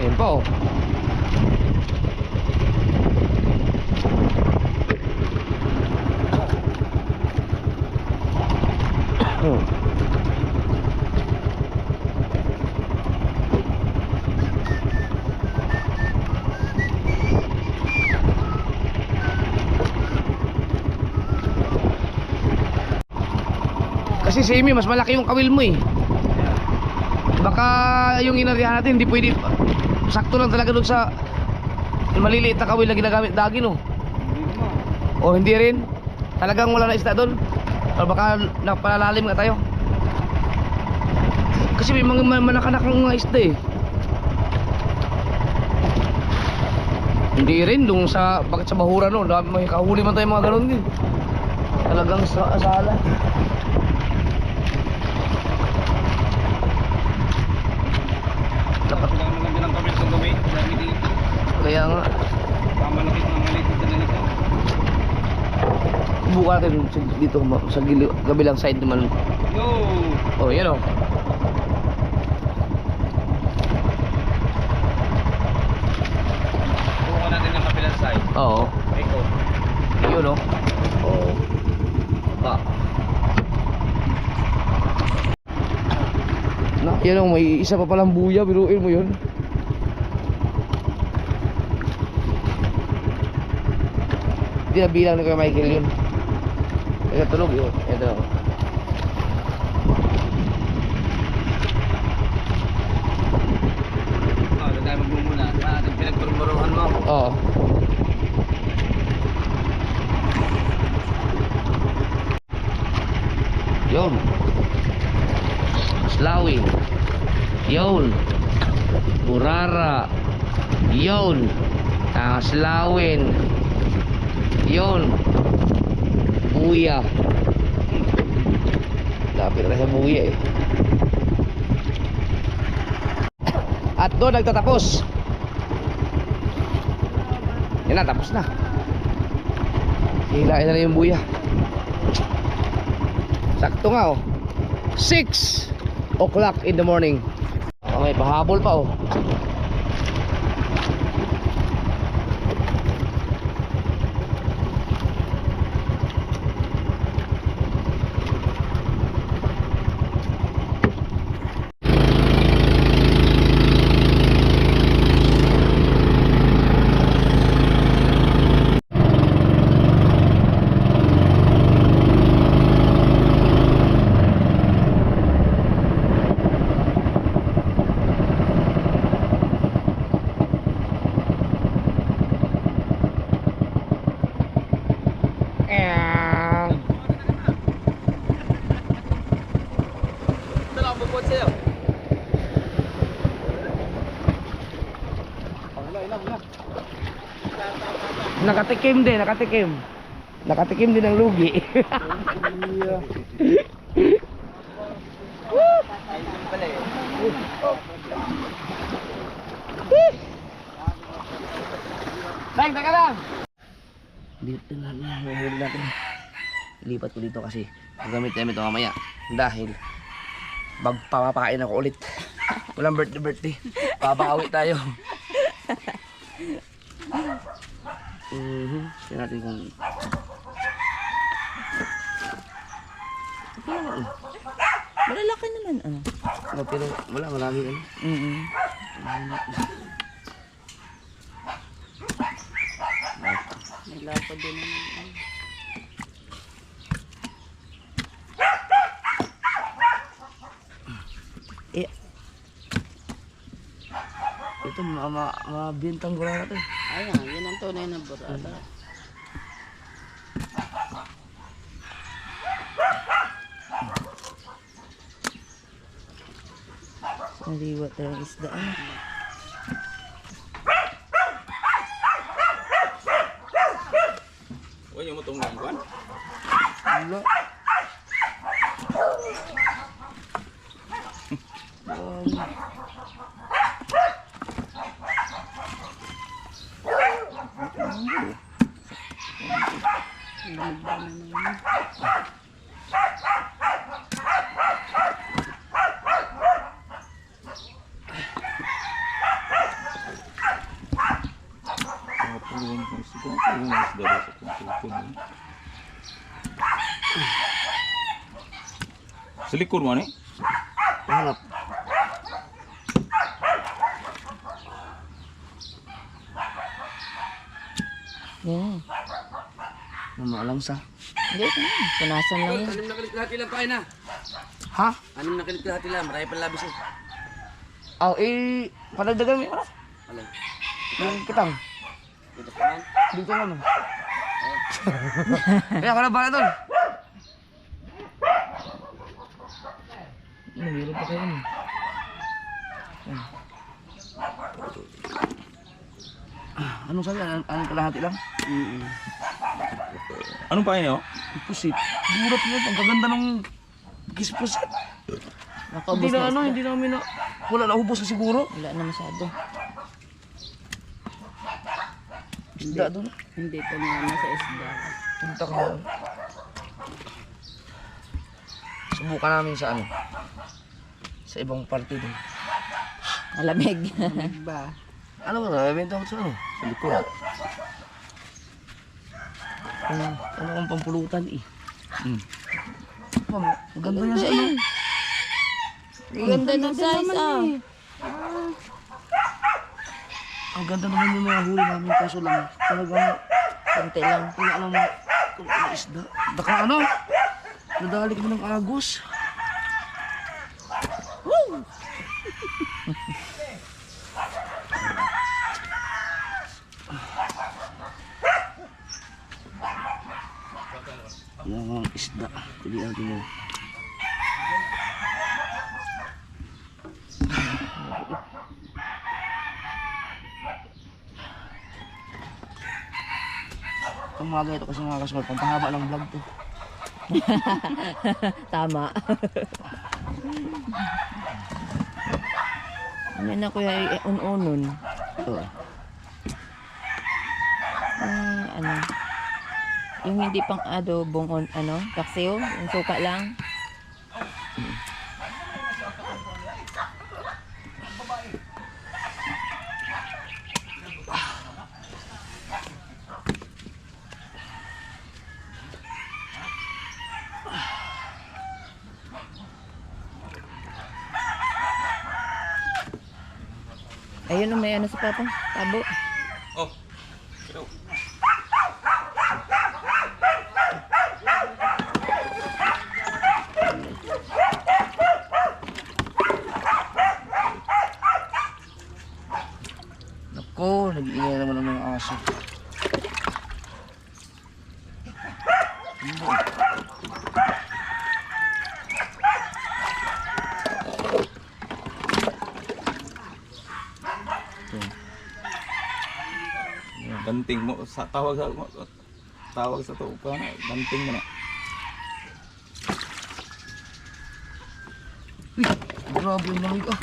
Ayan pa oh. Kasi si Amy, mas malaki yung kawil mo eh. Baka yung inarihan natin hindi pwede. Sakto lang talaga doon sa maliliit na kawil na ginagamit dagin oh. Hindi mo. O hindi rin. Talagang wala na isda doon. O baka napalalalim nga tayo. Kasi may mga manakanakang mga isda eh. Hindi rin doon sa bakit sa Bahura no, may kahuli man tayo mga ganoon din. Talagang sala. Dapat lang naman din ang kamil sa gabi. Dami dito. Kaya nga Pamalakit ng maliit na ganito. buka natin dito sa kabilang side naman. No! Oh, yan oh. Buka natin ang kapilang side. Oo. Eko. Yun oh. Oo. Pa. Na, yan oh, may isa pa palang buya, biruin mo yun. Hindi na bilang ni Kuya Michael yun. Ito tulog yun. Ito. Doon tayo magmumuna. Sa ating pinagpurmuruhan mo. Oo. Yun. Slawi. Yun. Burara. Yun. Slawin. Yun. Buya. Lapit na sa buya eh. At doon nagtatapos. Yan na, tapos na. Hilain na yung buya. Sakto nga oh. 6 o'clock in the morning. Oh, may pahabol pa oh. sa'yo. Nakatikim din, nakatikim. Nakatikim din ng lugi. Lang, teka lang. Dito na lang, huli natin. Ilipat ko dito kasi gagamit namin ito mamaya. Dahil papapakain ako ulit. Walang birthday. Papakawi tayo. Tingnan natin kung... Malalaki naman, Oh, pero wala, maraming ano. May lapad din naman. Eh, Ito, mabintang gura natin. ayan, yun ang tunay na burada. Naliwat na yung isda. Uy, yung mutong lang kuwan. Wala. Sa likod mo, Hanap. Yan. Mamalangsa. Hindi, punasan lang yun. 6 na kalit lang kain na. Ha? 6 na kalit lang, marami pang labis eh. Oh, padagdagan mo yun. Alay, Yung kitang. dito pa man. Dito naman. Kaya ako na ba na doon? Meron pa kayo. Anong sabi? Anong kalahati lang? Anong pain niyo? Pusit. Gulat mo. Ang kaganda ng kispusit. Nakaubos Hindi na na ano, isda. hindi namin na... Wala na ubos na siguro. Wala na masyado. Isda doon. Hindi pa naman sa isda. Punta ka doon. Subukan namin sa ano. Sa ibang parte doon. Malamig. Ba? Ano ba? Nabibenta ko sa ano? Sa likod. Ano kang pampulutan eh. Ang ganda niya sa ano. Ganda ng size, Ang ganda naman yung mga huli namin kaso lang. Talagang Kunti lang. wala alam mo kung ano isda. Baka ano? Nadali kami ng agos. Yung isda. Pilihan natin yun. Umaga ito kasi mga kasunod. Pampahaba ng vlog to. Tama. Ano na kuya, un-unon. Oo. Ano? Yung hindi pang adobong taksiyo, yung suka lang. Ayun, may ano sa papa. Tabo. Oh. Nako, nag-iingay naman ng mga aso. banting mo sa tawag sa to pa na banting mo na. Grabe yung lamig ah.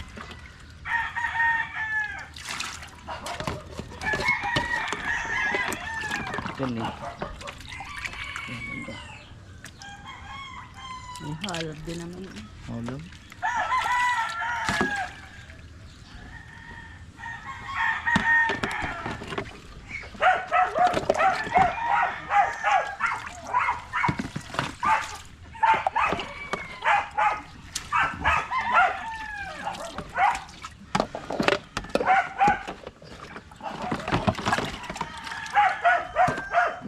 Yan eh. May halad din naman. Alam.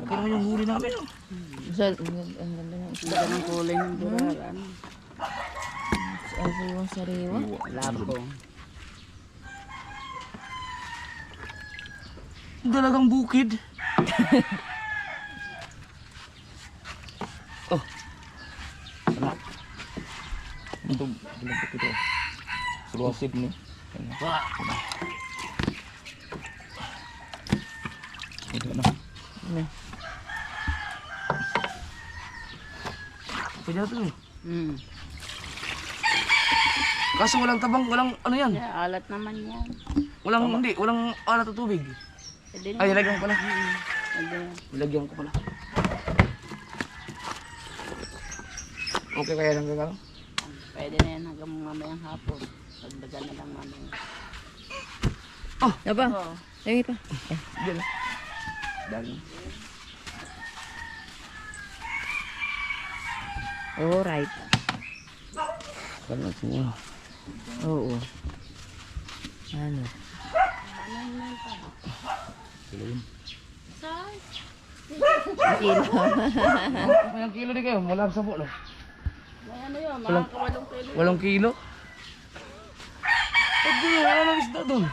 Kaya yung huli namin oh. Ang ganda ng isda. Ganda ng kulay ng buraran. Sariwa-sariwa. Labo. Dalagang bukid. Oh. Ano? Ito bilog ito. Suluasid ni. Wah. Ito na. Ano? Pwede na ito eh. Kaso walang tabang, walang ano yan. Yeah, alat naman yan. Walang, hindi, walang alat o tubig. Pwede na. Ay, nilagyan ko pala. Pwede na. Nilagyan ko pala. Okay kaya lang gagawin? Pwede na yan hanggang mamayang hapon. Pagdagan na lang mamaya. Aba, Oo. lagi pa. Diyan. Dami. Alright. Kaya natin yun. Oo. Ano? Kilo. Ilang kilo din kayo? Wala sa no? May ano yun, Walang- mga kawalong pwede. 8 kilo? Eh, di, wala nang isda doon.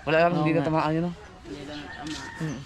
Wala lang, hindi na tamaan yun, no? Hindi lang tama. Hmm.